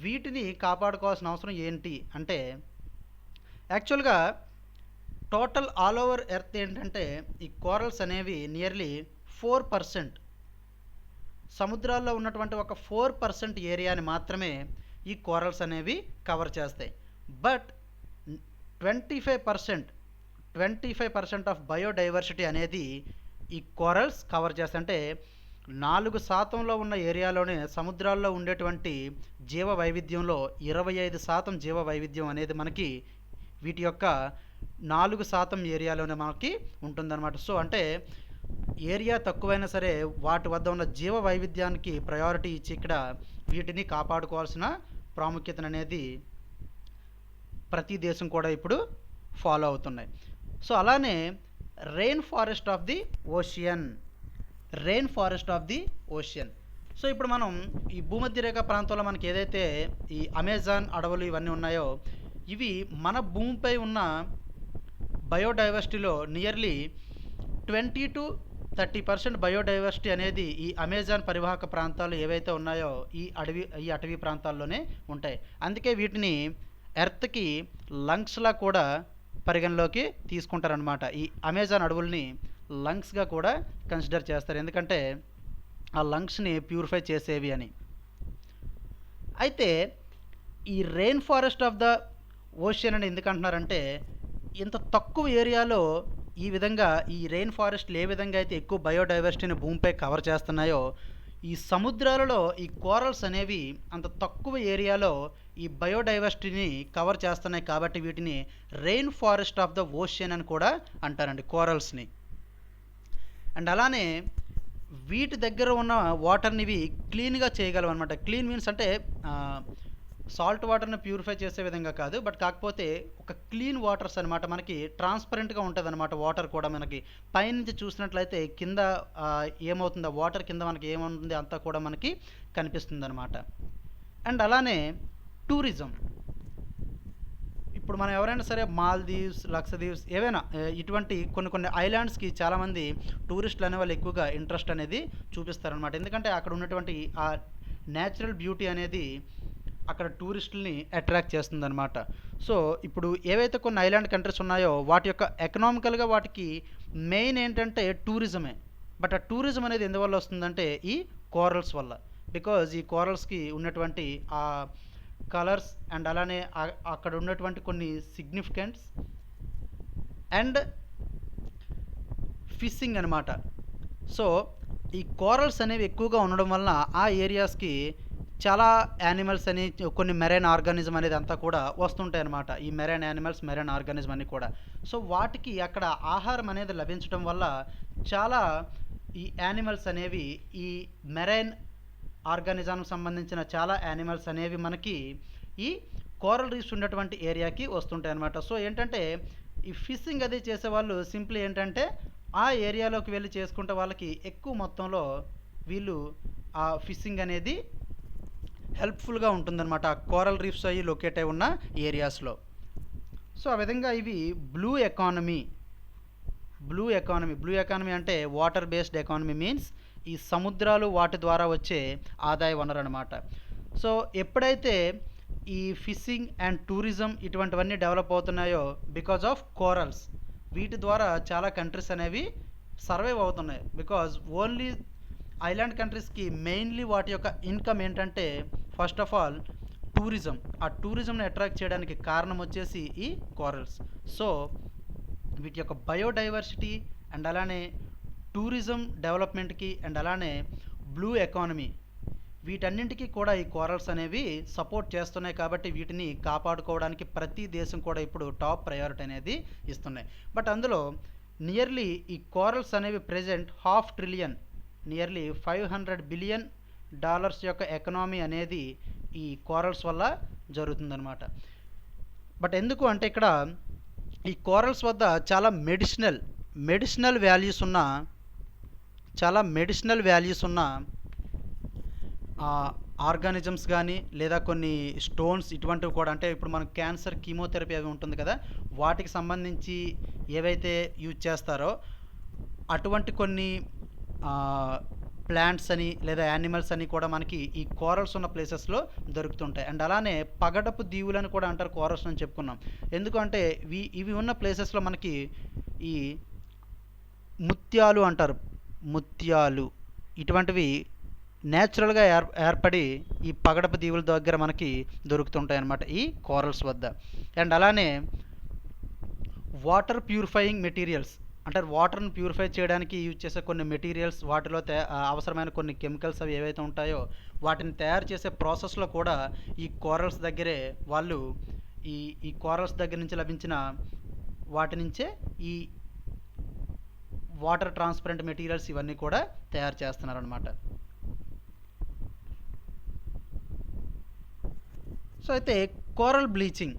వీటిని కాపాడుకోవాల్సిన అవసరం ఏంటి అంటే, యాక్చువల్గా టోటల్ ఆల్ ఓవర్ ఎర్త్ ఏంటంటే ఈ కోరల్స్ అనేవి నియర్లీ 4%, సముద్రాల్లో ఉన్నటువంటి ఒక 4% ఏరియాని మాత్రమే ఈ కోరల్స్ అనేవి కవర్ చేస్తాయి. బట్ 25% ఆఫ్ బయోడైవర్సిటీ అనేది ఈ కోరల్స్ కవర్ చేస్తాయి. అంటే 4% ఉన్న ఏరియాలోనే సముద్రాల్లో ఉండేటువంటి జీవ వైవిధ్యంలో 25% జీవ వైవిధ్యం అనేది మనకి వీటి యొక్క 4% ఏరియాలోనే మనకి ఉంటుందన్నమాట. సో అంటే ఏరియా తక్కువైనా సరే వాటి వద్ద ఉన్న జీవ వైవిధ్యానికి ప్రయారిటీ ఇచ్చి ఇక్కడ వీటిని కాపాడుకోవాల్సిన ప్రాముఖ్యత అనేది ప్రతి దేశం కూడా ఇప్పుడు ఫాలో అవుతున్నాయి. సో అలానే rain forest of the ocean. So ఇప్పుడు మనం ఈ భూమధ్యరేఖ ప్రాంతంలో మనకి ఏదైతే ఈ అమెజాన్ అడవులు ఇవన్నీ ఉన్నాయో, ఇవి మన భూమిపై ఉన్న బయోడైవర్సిటీలో నియర్లీ 20-30% బయోడైవర్సిటీ అనేది ఈ అమెజాన్ పరివాహక ప్రాంతాలు ఏవైతే ఉన్నాయో ఈ అటవీ ప్రాంతాల్లోనే ఉంటాయి. అందుకే వీటిని ఎర్త్కి లంగ్స్లా కూడా పరిగణలోకి తీసుకుంటారనమాట. ఈ అమెజాన్ అడవుల్ని లంగ్స్గా కూడా కన్సిడర్ చేస్తారు, ఎందుకంటే ఆ లంగ్స్ని ప్యూరిఫై చేసేవి అని. అయితే ఈ rain forest of the ocean అని ఎందుకు అంటున్నారంటే, ఇంత తక్కువ ఏరియాలో ఈ విధంగా ఈ రెయిన్ ఫారెస్ట్లు ఏ విధంగా అయితే ఎక్కువ బయోడైవర్సిటీని భూమిపై కవర్ చేస్తున్నాయో, ఈ సముద్రాలలో ఈ కోరల్స్ అనేవి అంత తక్కువ ఏరియాలో ఈ బయోడైవర్సిటీని కవర్ చేస్తున్నాయి. కాబట్టి వీటిని rain forest of the ocean అని కూడా అంటారండి, కోరల్స్ని. అండ్ అలానే వీటి దగ్గర ఉన్న వాటర్ని ఇవి క్లీన్గా చేయగలవు అనమాట. క్లీన్ మీన్స్ అంటే సాల్ట్ వాటర్ని ప్యూరిఫై చేసే విధంగా కాదు, బట్ కాకపోతే ఒక క్లీన్ వాటర్స్ అనమాట. మనకి ట్రాన్స్పరెంట్గా ఉంటుంది అనమాట వాటర్ కూడా. మనకి పైనుంచి చూసినట్లయితే కింద ఏమవుతుందో వాటర్ కింద మనకి ఏముంటుంది అంతా కూడా మనకి కనిపిస్తుంది అనమాట. అండ్ అలానే టూరిజం, ఇప్పుడు మనం ఎవరైనా సరే మాల్దీవ్స్, లక్షద్వీప్స్ ఏవైనా ఇటువంటి కొన్ని ఐలాండ్స్కి చాలామంది టూరిస్టులు అనే వాళ్ళు ఎక్కువగా ఇంట్రెస్ట్ అనేది చూపిస్తారనమాట. ఎందుకంటే అక్కడ ఉన్నటువంటి ఆ న్యాచురల్ బ్యూటీ అనేది అక్కడ టూరిస్టులని అట్రాక్ట్ చేస్తుందన్నమాట. సో ఇప్పుడు ఏవైతే కొన్ని ఐలాండ్ కంట్రీస్ ఉన్నాయో వాటి యొక్క ఎకనామికల్గా వాటికి మెయిన్ ఏంటంటే టూరిజమే. బట్ ఆ టూరిజం అనేది ఎందువల్ల వస్తుందంటే ఈ కోరల్స్ వల్ల. బికాజ్ ఈ కోరల్స్కి ఉన్నటువంటి ఆ కలర్స్ అండ్ అలానే అక్కడ ఉన్నటువంటి కొన్ని సిగ్నిఫికెన్స్ అండ్ ఫిషింగ్ అనమాట. సో ఈ కోరల్స్ అనేవి ఎక్కువగా ఉండడం వలన ఆ ఏరియాస్కి చాలా యానిమల్స్ అని కొన్ని మెరైన్ ఆర్గానిజం అనేది అంతా కూడా వస్తుంటాయి అన్నమాట. ఈ మెరైన్ యానిమల్స్, మెరైన్ ఆర్గానిజం అన్నీ కూడా. సో వాటికి అక్కడ ఆహారం అనేది లభించడం వల్ల చాలా ఈ యానిమల్స్ అనేవి, ఈ మెరైన్ ఆర్గానిజానికి సంబంధించిన చాలా యానిమల్స్ అనేవి మనకి ఈ కోరల్ రీఫ్స్ ఉన్నటువంటి ఏరియాకి వస్తుంటాయి అన్నమాట. సో ఏంటంటే ఈ ఫిషింగ్ అది చేసేవాళ్ళు సింప్లీ ఏంటంటే ఆ ఏరియాలోకి వెళ్ళి చేసుకుంటే వాళ్ళకి ఎక్కువ మొత్తంలో వీళ్ళు ఆ ఫిషింగ్ అనేది హెల్ప్ఫుల్గా ఉంటుందన్నమాట ఆ కోరల్ రీఫ్స్ అయ్యి లొకేట్ అయి ఉన్న ఏరియాస్లో. సో ఆ విధంగా ఇవి బ్లూ ఎకానమీ అంటే వాటర్ బేస్డ్ ఎకానమీ మీన్స్ ఈ సముద్రాలు వాటి ద్వారా వచ్చే ఆదాయ వనరు అనమాట. సో ఎప్పుడైతే ఈ ఫిషింగ్ అండ్ టూరిజం ఇటువంటివన్నీ డెవలప్ అవుతున్నాయో బికాజ్ ఆఫ్ కోరల్స్, వీటి ద్వారా చాలా కంట్రీస్ అనేవి సర్వైవ్ అవుతున్నాయి. బికాజ్ ఓన్లీ ఐలాండ్ కంట్రీస్కి మెయిన్లీ వాటి యొక్క ఇన్కమ్ ఏంటంటే ఫస్ట్ ఆఫ్ ఆల్ టూరిజం. ఆ టూరిజంని అట్రాక్ట్ చేయడానికి కారణం వచ్చేసి ఈ కోరల్స్. సో వీటి యొక్క బయోడైవర్సిటీ అండ్ అలానే టూరిజం డెవలప్మెంట్కి అండ్ అలానే బ్లూ ఎకానమీ వీటన్నింటికి కూడా ఈ కోరల్స్ అనేవి సపోర్ట్ చేస్తున్నాయి. కాబట్టి వీటిని కాపాడుకోవడానికి ప్రతి దేశం కూడా ఇప్పుడు టాప్ ప్రయారిటీ అనేది ఇస్తున్నాయి. బట్ అందులో నియర్లీ ఈ కోరల్స్ అనేవి ప్రెజెంట్ $500 ట్రిలియన్ నియర్లీ $500 బిలియన్ యొక్క ఎకనామీ అనేది ఈ కోరల్స్ వల్ల జరుగుతుందన్నమాట. బట్ ఎందుకు అంటే ఇక్కడ ఈ కోరల్స్ వద్ద చాలా మెడిసినల్ వాల్యూస్ ఉన్న ఆర్గానిజమ్స్ కానీ లేదా కొన్ని స్టోన్స్ ఇటువంటివి కూడా, అంటే ఇప్పుడు మనకు క్యాన్సర్ కీమోథెరపీ అవి ఉంటుంది కదా, వాటికి సంబంధించి ఏవైతే యూజ్ చేస్తారో అటువంటి కొన్ని ప్లాంట్స్ అని లేదా యానిమల్స్ అని కూడా మనకి ఈ కోరల్స్ ఉన్న ప్లేసెస్లో దొరుకుతుంటాయి. అండ్ అలానే పగడపు దీవులని కూడా అంటారు కోరల్స్ అని చెప్పుకున్నాం. ఎందుకంటే ఇవి ఉన్న ప్లేసెస్లో మనకి ఈ ముత్యాలు అంటారు, ముత్యాలు ఇటువంటివి న్యాచురల్గా ఏర్పడి ఈ పగడపు దీవుల దగ్గర మనకి దొరుకుతుంటాయి అన్నమాట ఈ కోరల్స్ వద్ద. అండ్ అలానే వాటర్ ప్యూరిఫైయింగ్ మెటీరియల్స్ అంటే వాటర్ని ప్యూరిఫై చేయడానికి యూజ్ చేసే కొన్ని మెటీరియల్స్, వాటిలో అవసరమైన కొన్ని కెమికల్స్ అవి ఏవైతే ఉంటాయో వాటిని తయారు చేసే ప్రాసెస్లో కూడా ఈ కోరల్స్ దగ్గరే వాళ్ళు ఈ కోరల్స్ దగ్గర నుంచి లభించిన వాటి నుంచే ఈ వాటర్ ట్రాన్స్పరెంట్ మెటీరియల్స్ ఇవన్నీ కూడా తయారు చేస్తున్నారు అనమాట. సో అయితే కోరల్ బ్లీచింగ్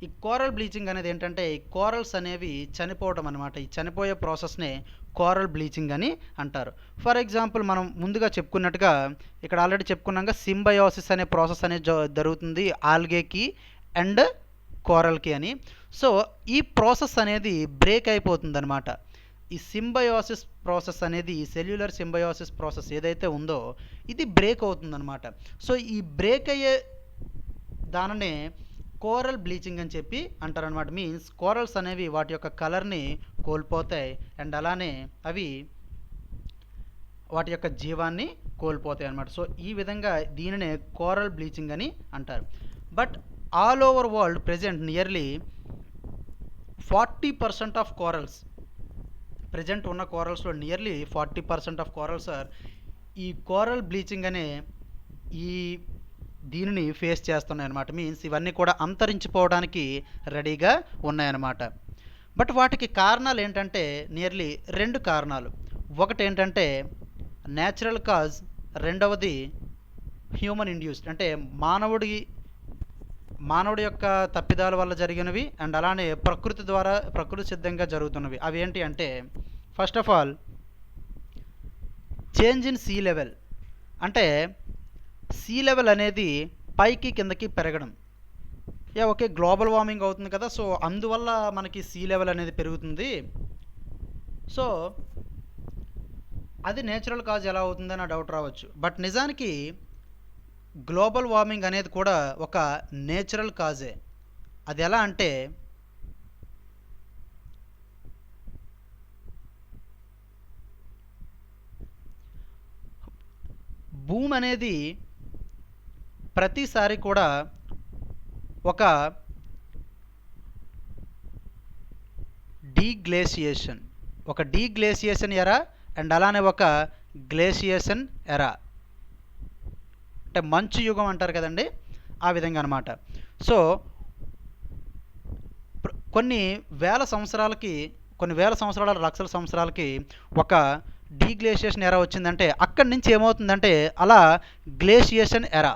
ఈ కోరల్ బ్లీచింగ్ అనేది ఏంటంటే ఈ కోరల్స్ అనేవి చనిపోవడం అనమాట. ఈ చనిపోయే ప్రాసెస్నే కోరల్ బ్లీచింగ్ అని అంటారు. ఫర్ ఎగ్జాంపుల్ మనం ముందుగా చెప్పుకున్నట్టుగా ఇక్కడ ఆల్రెడీ చెప్పుకున్నాక సింబయోసిస్ అనే ప్రాసెస్ అనేది జరుగుతుంది ఆల్గేకి అండ్ కోరల్కి అని. సో ఈ ప్రాసెస్ అనేది బ్రేక్ అయిపోతుంది అనమాట. ఈ సింబయోసిస్ ప్రాసెస్ అనేది ఈ సెల్యులర్ సింబయోసిస్ ప్రాసెస్ ఏదైతే ఉందో ఇది బ్రేక్ అవుతుందన్నమాట. సో ఈ బ్రేక్ అయ్యే దానినే కోరల్ బ్లీచింగ్ అని చెప్పి అంటారనమాట. మీన్స్ కోరల్స్ అనేవి వాటి యొక్క కలర్ని కోల్పోతాయి అండ్ అలానే అవి వాటి యొక్క జీవాన్ని కోల్పోతాయి అన్నమాట. సో ఈ విధంగా దీనినే కోరల్ బ్లీచింగ్ అని అంటారు. But all over world present nearly 40% of corals, present ఉన్న కోరల్స్లో నియర్లీ 40% ఆఫ్ కోరల్స్ ఆర్ ఈ కోరల్ బ్లీచింగ్ అనే ఈ దీనిని ఫేస్ చేస్తున్నాయి అన్నమాట. మీన్స్ ఇవన్నీ కూడా అంతరించిపోవడానికి రెడీగా ఉన్నాయన్నమాట. బట్ వాటికి కారణాలు ఏంటంటే నియర్లీ 2 కారణాలు. ఒకటి ఏంటంటే న్యాచురల్ కాజ్, రెండవది హ్యూమన్ ఇండ్యూస్డ్ అంటే మానవుడి యొక్క తప్పిదాల వల్ల జరిగినవి అండ్ అలానే ప్రకృతి సిద్ధంగా జరుగుతున్నవి. అవి ఏంటి అంటే first of all change in sea level, అంటే సీ లెవెల్ అనేది పైకి కిందకి పెరగడం. ఓకే, గ్లోబల్ వార్మింగ్ అవుతుంది కదా, సో అందువల్ల మనకి సీ లెవెల్ అనేది పెరుగుతుంది. సో అది నేచురల్ కాజ్ ఎలా అవుతుందని డౌట్ రావచ్చు. బట్ నిజానికి గ్లోబల్ వార్మింగ్ అనేది కూడా ఒక నేచురల్ కాజే. అది ఎలా అంటే భూమి అనేది ప్రతిసారి కూడా ఒక డీగ్లేసియేషన్ ఎరా అండ్ అలానే ఒక గ్లేసియేషన్ ఎరా, అంటే మంచు యుగం అంటారు కదండి, ఆ విధంగా అనమాట. సో కొన్ని వేల సంవత్సరాల లక్షల సంవత్సరాలకి ఒక డీగ్లేసియేషన్ ఎరా వచ్చిందంటే అక్కడి నుంచి ఏమవుతుందంటే అలా గ్లేసియేషన్ ఎరా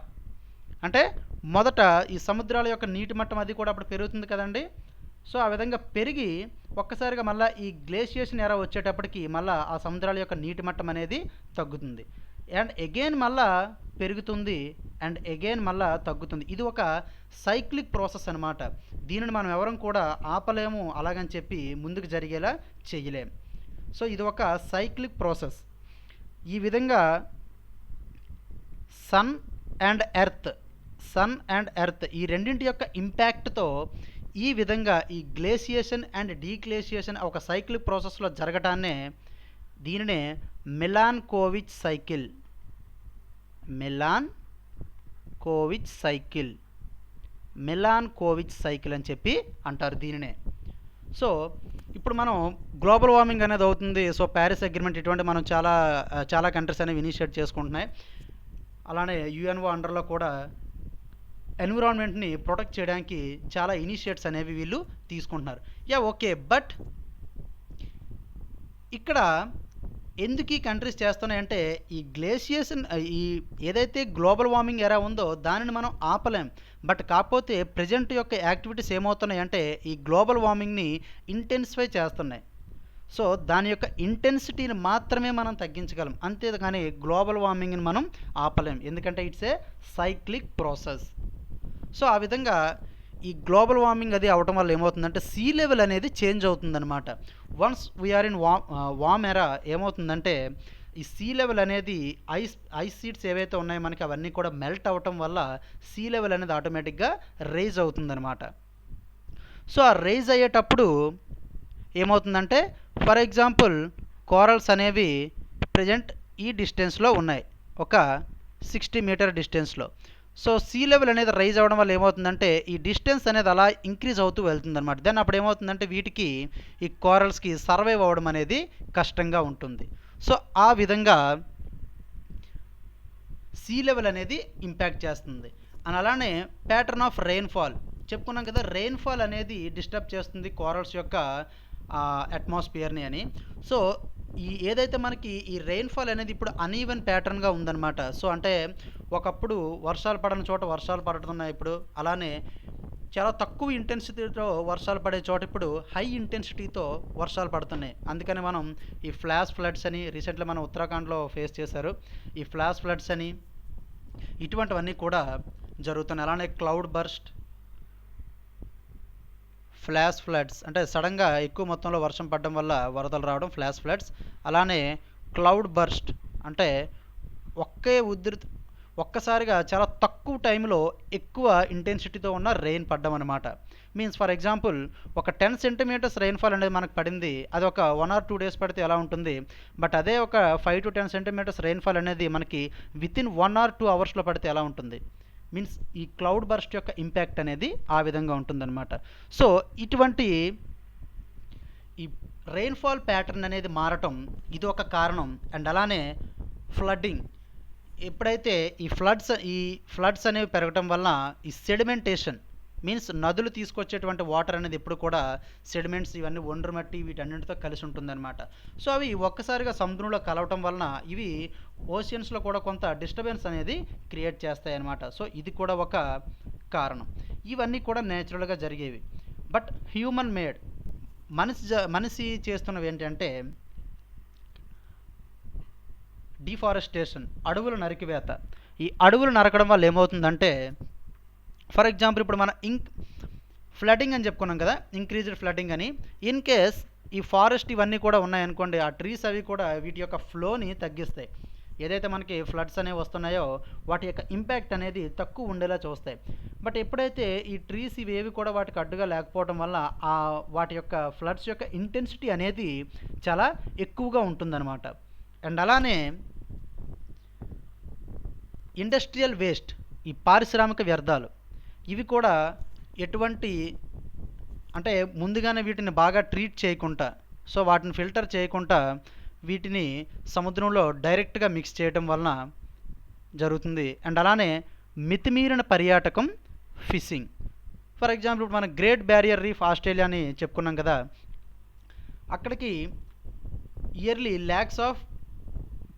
అంటే మొదట ఈ సముద్రాల యొక్క నీటి మట్టం అది కూడా అప్పుడు పెరుగుతుంది కదండి. సో ఆ విధంగా పెరిగి ఒక్కసారిగా మళ్ళీ ఈ గ్లేసియేషన్ ఎరా వచ్చేటప్పటికి మళ్ళీ ఆ సముద్రాల యొక్క నీటి మట్టం అనేది తగ్గుతుంది అండ్ అగైన్ మళ్ళా పెరుగుతుంది అండ్ అగైన్ మళ్ళా తగ్గుతుంది. ఇది ఒక సైక్లిక్ ప్రాసెస్ అనమాట. దీనిని మనం ఎవరం కూడా ఆపలేము, అలాగని చెప్పి ముందుకు జరిగేలా చేయలేం. సో ఇది ఒక సైక్లిక్ ప్రాసెస్. ఈ విధంగా సన్ అండ్ ఎర్త్ ఈ రెండింటి యొక్క ఇంపాక్ట్తో ఈ విధంగా ఈ గ్లేసియేషన్ అండ్ డీగ్లేసియేషన్ ఒక సైక్లిక్ ప్రాసెస్లో జరగటాన్నే దీనినే మిలాన్కోవిచ్ సైకిల్ అని చెప్పి అంటారు దీనినే. సో ఇప్పుడు మనం గ్లోబల్ వార్మింగ్ అనేది అవుతుంది. సో ప్యారిస్ అగ్రిమెంట్ ఇటువంటి మనం చాలా కంట్రీస్ అనేవి ఇనిషియేట్ చేసుకుంటున్నాయి. అలానే యుఎన్ఓ అండర్లో కూడా ఎన్విరాన్మెంట్ని ప్రొటెక్ట్ చేయడానికి చాలా ఇనిషియేటివ్స్ అనేవి వీళ్ళు తీసుకుంటున్నారు. ఓకే, బట్ ఇక్కడ ఎందుకు ఈ కంట్రీస్ చేస్తున్నాయంటే ఈ గ్లేసియేషన్ ఈ ఏదైతే గ్లోబల్ వార్మింగ్ ఎరా ఉందో దానిని మనం ఆపలేం. బట్ కాకపోతే ప్రజెంట్ యొక్క యాక్టివిటీస్ ఏమవుతున్నాయంటే ఈ గ్లోబల్ వార్మింగ్ని ఇంటెన్సిఫై చేస్తున్నాయి. సో దాని యొక్క ఇంటెన్సిటీని మాత్రమే మనం తగ్గించగలం, అంతేగాని గ్లోబల్ వార్మింగ్ని మనం ఆపలేం, ఎందుకంటే it's a cyclic process. So ఆ విధంగా ఈ గ్లోబల్ వార్మింగ్ అది అవటం వల్ల ఏమవుతుందంటే సీ లెవెల్ అనేది చేంజ్ అవుతుందన్నమాట. వన్స్ వీఆర్ ఇన్ వామ్ ఎరా ఏమవుతుందంటే ఈ సీ లెవెల్ అనేది ఐస్ షీట్స్ ఏవైతే ఉన్నాయో మనకి అవన్నీ కూడా మెల్ట్ అవ్వటం వల్ల సీ లెవెల్ అనేది ఆటోమేటిక్గా రైజ్ అవుతుందన్నమాట. సో ఆ రైజ్ అయ్యేటప్పుడు ఏమవుతుందంటే ఫర్ ఎగ్జాంపుల్ కోరల్స్ అనేవి ప్రజెంట్ ఈ డిస్టెన్స్లో ఉన్నాయి, ఒక 60 మీటర్ డిస్టెన్స్లో. సో సీ లెవెల్ అనేది రైజ్ అవ్వడం వల్ల ఏమవుతుందంటే ఈ డిస్టెన్స్ అనేది అలా ఇంక్రీజ్ అవుతూ వెళ్తుంది అనమాట. దెన్ అప్పుడు ఏమవుతుందంటే వీటికి ఈ కోరల్స్కి సర్వైవ్ అవ్వడం అనేది కష్టంగా ఉంటుంది. సో ఆ విధంగా సీ లెవెల్ అనేది ఇంపాక్ట్ చేస్తుంది. అండ్ అలానే ప్యాటర్న్ ఆఫ్ రెయిన్ఫాల్ చెప్పుకున్నాం కదా, రెయిన్ఫాల్ అనేది డిస్టర్బ్ చేస్తుంది కోరల్స్ యొక్క అట్మాస్ఫియర్ని అని. సో ఏదైతే మనకి ఈ రెయిన్ఫాల్ అనేది ఇప్పుడు అన్ఈవెన్ ప్యాటర్న్గా ఉందన్నమాట. సో అంటే ఒకప్పుడు వర్షాలు పడని చోట వర్షాలు పడుతున్నాయి ఇప్పుడు, అలానే చాలా తక్కువ ఇంటెన్సిటీతో వర్షాలు పడే చోట ఇప్పుడు హై ఇంటెన్సిటీతో వర్షాలు పడుతున్నాయి. అందుకని మనం ఈ ఫ్లాష్ ఫ్లడ్స్ అని రీసెంట్గా మనం ఉత్తరాఖండ్లో ఫేస్ చేశారు. ఈ ఫ్లాష్ ఫ్లడ్స్ అని ఇటువంటివన్నీ కూడా జరుగుతున్నాయి. అలానే క్లౌడ్ బర్స్ట్, ఫ్లాష్ ఫ్లడ్స్ అంటే సడన్గా ఎక్కువ మొత్తంలో వర్షం పడడం వల్ల వరదలు రావడం ఫ్లాష్ ఫ్లడ్స్. అలానే క్లౌడ్ బర్స్ట్ అంటే ఒక్కసారిగా చాలా తక్కువ టైంలో ఎక్కువ ఇంటెన్సిటీతో ఉన్న రెయిన్ పడ్డం అనమాట. మీన్స్ ఫర్ ఎగ్జాంపుల్ ఒక 10 సెంటీమీటర్స్ రెయిన్ఫాల్ అనేది మనకు పడింది, అది ఒక 1 or 2 days పడితే ఎలా ఉంటుంది. బట్ అదే ఒక 5 to 10 సెంటీమీటర్స్ రెయిన్ఫాల్ అనేది మనకి వితిన్ 1 or 2 hours పడితే ఎలా ఉంటుంది. మీన్స్ ఈ క్లౌడ్ బర్స్ట్ యొక్క ఇంపాక్ట్ అనేది ఆ విధంగా ఉంటుందన్నమాట. సో ఇటువంటి ఈ రెయిన్ఫాల్ ప్యాటర్న్ అనేది మారటం ఇది ఒక కారణం. అండ్ అలానే ఫ్లడ్డింగ్, ఎప్పుడైతే ఈ ఫ్లడ్స్ అనేవి పెరగటం వల్ల ఈ సెడిమెంటేషన్ మీన్స్ నదులు తీసుకొచ్చేటువంటి వాటర్ అనేది ఎప్పుడు కూడా సెడిమెంట్స్ ఇవన్నీ ఒండ్రు మట్టి వీటన్నింటితో కలిసి ఉంటుందన్నమాట. సో అవి ఒక్కసారిగా సముద్రంలో కలవటం వలన ఇవి ఓషియన్స్లో కూడా కొంత డిస్టర్బెన్స్ అనేది క్రియేట్ చేస్తాయి అన్నమాట. సో ఇది కూడా ఒక కారణం. ఇవన్నీ కూడా నేచురల్గా జరిగేవి. బట్ హ్యూమన్ మేడ్ మనిషి చేస్తున్నవి ఏంటంటే డిఫారెస్టేషన్, అడవుల నరికివేత. ఈ అడవులు నరకడం వల్ల ఏమవుతుందంటే ఫర్ ఎగ్జాంపుల్ ఇప్పుడు మన ఫ్లడ్డింగ్ అని చెప్పుకున్నాం కదా, ఇంక్రీజ్డ్ ఫ్లడ్డింగ్ అని. ఇన్ కేస్ ఈ ఫారెస్ట్ ఇవన్నీ కూడా ఉన్నాయనుకోండి, ఆ ట్రీస్ అవి కూడా వీటి యొక్క ఫ్లోని తగ్గిస్తాయి. ఏదైతే మనకి ఫ్లడ్స్ అనేవి వస్తున్నాయో వాటి యొక్క ఇంపాక్ట్ అనేది తక్కువ ఉండేలా చూస్తాయి. బట్ ఎప్పుడైతే ఈ ట్రీస్ ఇవేవి కూడా వాటికి అడ్డుగా లేకపోవడం వల్ల వాటి యొక్క ఫ్లడ్స్ యొక్క ఇంటెన్సిటీ అనేది చాలా ఎక్కువగా ఉంటుందన్నమాట. అండ్ అలానే ఇండస్ట్రియల్ వేస్ట్, ఈ పారిశ్రామిక వ్యర్థాలు ఇవి కూడా ఎటువంటి అంటే ముందుగానే వీటిని బాగా ట్రీట్ చేయకుండా, సో వాటిని ఫిల్టర్ చేయకుండా వీటిని సముద్రంలో డైరెక్ట్గా మిక్స్ చేయడం వలన జరుగుతుంది. అండ్ అలానే మితిమీరిన పర్యాటకం, ఫిషింగ్. ఫర్ ఎగ్జాంపుల్ ఇప్పుడు మన గ్రేట్ బ్యారియర్ రీఫ్ ఆస్ట్రేలియా అని చెప్పుకున్నాం కదా, అక్కడికి ఇయర్లీ ల్యాక్స్ ఆఫ్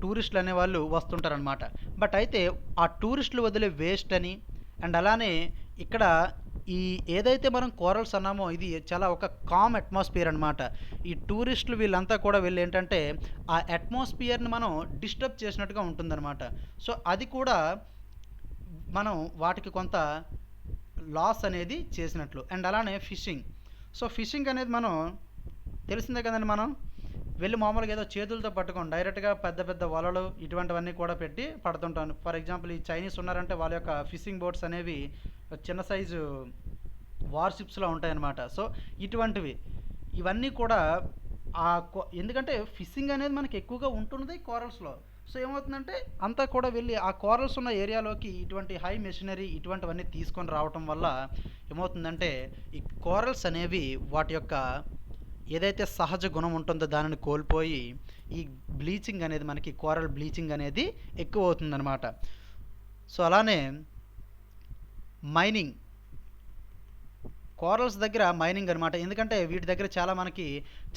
టూరిస్టులు అనేవాళ్ళు వస్తుంటారనమాట. బట్ అయితే ఆ టూరిస్టులు వదిలే వేస్ట్ అని అండ్ అలానే ఇక్కడ ఈ ఏదైతే మనం కోరల్స్ అన్నామో ఇది చాలా ఒక కామ్ అట్మాస్ఫియర్ అనమాట. ఈ టూరిస్టులు వీళ్ళంతా కూడా వీళ్ళు ఏంటంటే ఆ అట్మాస్ఫియర్ని మనం డిస్టర్బ్ చేసినట్టుగా ఉంటుందన్నమాట. సో అది కూడా మనం వాటికి కొంత లాస్ అనేది చేసినట్లు. అండ్ అలానే ఫిషింగ్. సో ఫిషింగ్ అనేది మనం తెలిసిందే కదండి, మనం వెళ్ళి మామూలుగా ఏదో చేతులతో పట్టుకోండి, డైరెక్ట్గా పెద్ద పెద్ద వలలు ఇటువంటివన్నీ కూడా పెట్టి పడుతుంటాను. ఫర్ ఎగ్జాంపుల్ ఈ చైనీస్ ఉన్నారంటే వాళ్ళ యొక్క ఫిషింగ్ బోట్స్ అనేవి చిన్న సైజు వార్షిప్స్లో ఉంటాయన్నమాట. సో ఇవన్నీ కూడా ఎందుకంటే ఫిషింగ్ అనేది మనకి ఎక్కువగా ఉంటున్నది కోరల్స్లో. సో ఏమవుతుందంటే అంతా కూడా వెళ్ళి ఆ కోరల్స్ ఉన్న ఏరియాలోకి ఇటువంటి హై మెషినరీ ఇటువంటివన్నీ తీసుకొని రావటం వల్ల ఏమవుతుందంటే ఈ కోరల్స్ అనేవి వాటి యొక్క ఏదైతే సహజ గుణం ఉంటుందో దానిని కోల్పోయి ఈ బ్లీచింగ్ అనేది మనకి కోరల్ బ్లీచింగ్ అనేది ఎక్కువ అవుతుందన్నమాట. సో అలానే మైనింగ్, కోరల్స్ దగ్గర మైనింగ్ అనమాట. ఎందుకంటే వీటి దగ్గర మనకి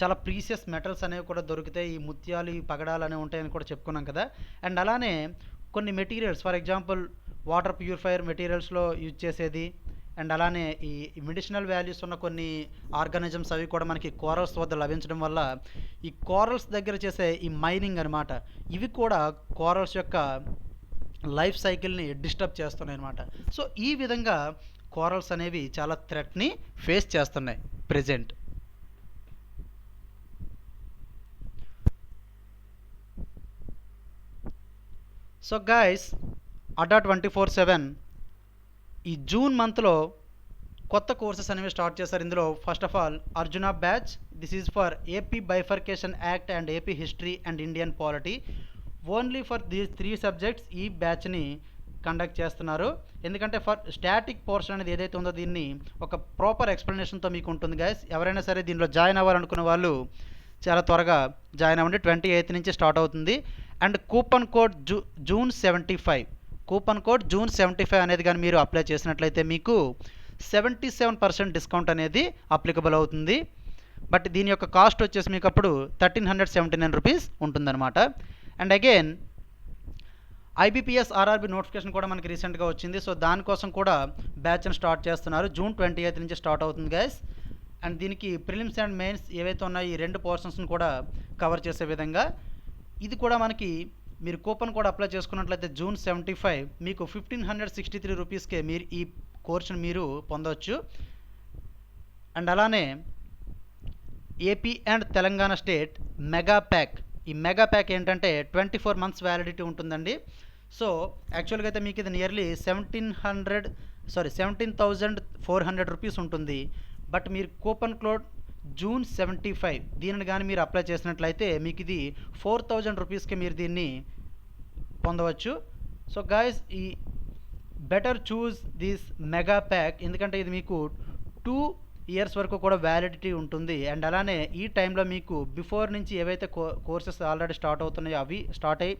చాలా ప్రీషియస్ మెటల్స్ అనేవి కూడా దొరుకుతాయి. ఈ ముత్యాలు, ఈ పగడాలు అనేవి ఉంటాయని కూడా చెప్పుకున్నాం కదా. అండ్ అలానే కొన్ని materials, for example water purifier మెటీరియల్స్లో యూజ్ చేసేది అండ్ అలానే ఈ మెడిసినల్ వాల్యూస్ ఉన్న కొన్ని ఆర్గానిజమ్స్ అవి కూడా మనకి కోరల్స్ వద్ద లభించడం వల్ల ఈ కోరల్స్ దగ్గర చేసే ఈ మైనింగ్ అనమాట ఇవి కూడా కోరల్స్ యొక్క లైఫ్ సైకిల్ని డిస్టర్బ్ చేస్తున్నాయి అనమాట. సో ఈ విధంగా కోరల్స్ అనేవి చాలా థ్రెట్ని ఫేస్ చేస్తున్నాయి ప్రెజెంట్. సో గైస్, అడ్డా 24/7 ఈ జూన్ మంత్లో కొత్త కోర్సెస్ అనేవి స్టార్ట్ చేశారు. ఇందులో first of all Arjuna batch, this is for AP bifurcation act and AP history and Indian polity. Only for these 3 subjects ఈ బ్యాచ్ని కండక్ట్ చేస్తున్నారు. ఎందుకంటే ఫర్ స్టాటిక్ పోర్షన్ అనేది ఏదైతే ఉందో దీన్ని ఒక ప్రాపర్ ఎక్స్ప్లెనేషన్తో మీకు ఉంటుంది గైస్. ఎవరైనా సరే దీనిలో జాయిన్ అవ్వాలనుకున్న వాళ్ళు చాలా త్వరగా జాయిన్ అవ్వండి. 28th నుంచి స్టార్ట్ అవుతుంది. And coupon code June 75, coupon code June 75 అనేది కానీ మీరు అప్లై చేసినట్లయితే మీకు 77% డిస్కౌంట్ అనేది అప్లికబుల్ అవుతుంది. బట్ దీని యొక్క కాస్ట్ వచ్చేసి మీకు అప్పుడు 1379 రూపీస్ ఉంటుందన్నమాట. And again IBPS RRB notification కూడా మనకి రీసెంట్గా వచ్చింది. సో దానికోసం కూడా బ్యాచ్ని స్టార్ట్ చేస్తున్నారు. జూన్ 28 నుంచి స్టార్ట్ అవుతుంది గైస్. అండ్ దీనికి ప్రిలిమ్స్ అండ్ మెయిన్స్ ఏవైతే ఉన్నాయో ఈ 2 పోర్షన్స్ని కూడా కవర్ చేసే విధంగా ఇది కూడా మనకి మీరు కూపన్ కోడ్ అప్లై చేసుకున్నట్లయితే జూన్ 75 మీకు 1563 రూపీస్కే మీరు ఈ కోర్సును మీరు పొందవచ్చు. అండ్ అలానే AP and Telangana state mega pack, ఈ మెగా ప్యాక్ ఏంటంటే 24 months వ్యాలిడిటీ ఉంటుందండి. సో యాక్చువల్గా అయితే మీకు ఇది నియర్లీ 17,400 రూపీస్ ఉంటుంది. బట్ మీరు కూపన్ కోడ్ జూన్ 75 దీనిని కానీ మీరు అప్లై చేసినట్లయితే మీకు ఇది 4000 రూపీస్కి మీరు దీన్ని పొందవచ్చు. సో గాయస్, ఈ better choose this mega pack, ఎందుకంటే ఇది మీకు 2 years వరకు కూడా వ్యాలిడిటీ ఉంటుంది. అండ్ అలానే ఈ టైంలో మీకు బిఫోర్ నుంచి ఏవైతే కోర్సెస్ ఆల్రెడీ స్టార్ట్ అవుతున్నాయో అవి స్టార్ట్ అయ్యి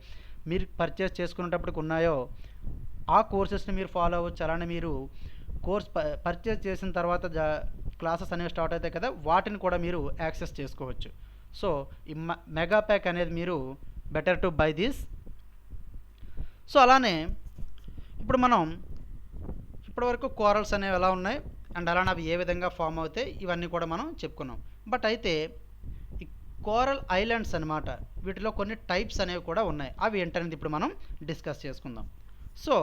మీరు పర్చేస్ చేసుకునేటప్పటికి ఉన్నాయో ఆ కోర్సెస్ని మీరు ఫాలో అవ్వచ్చు. అలానే మీరు కోర్స్ పర్చేస్ చేసిన తర్వాత క్లాసెస్ అనేవి స్టార్ట్ అవుతాయి కదా, వాటిని కూడా మీరు యాక్సెస్ చేసుకోవచ్చు. సో ఈ మెగా ప్యాక్ అనేది మీరు better to buy this. So అలానే ఇప్పుడు మనం ఇప్పటివరకు కోరల్స్ అనేవి ఎలా ఉన్నాయి అండ్ అలానే అవి ఏ విధంగా ఫామ్ అవుతాయి ఇవన్నీ కూడా మనం చెప్పుకున్నాం. బట్ అయితే ఈ కోరల్ ఐలాండ్స్ అనమాట, వీటిలో కొన్ని టైప్స్ అనేవి కూడా ఉన్నాయి. అవి ఏంటనేది ఇప్పుడు మనం డిస్కస్ చేసుకుందాం. సో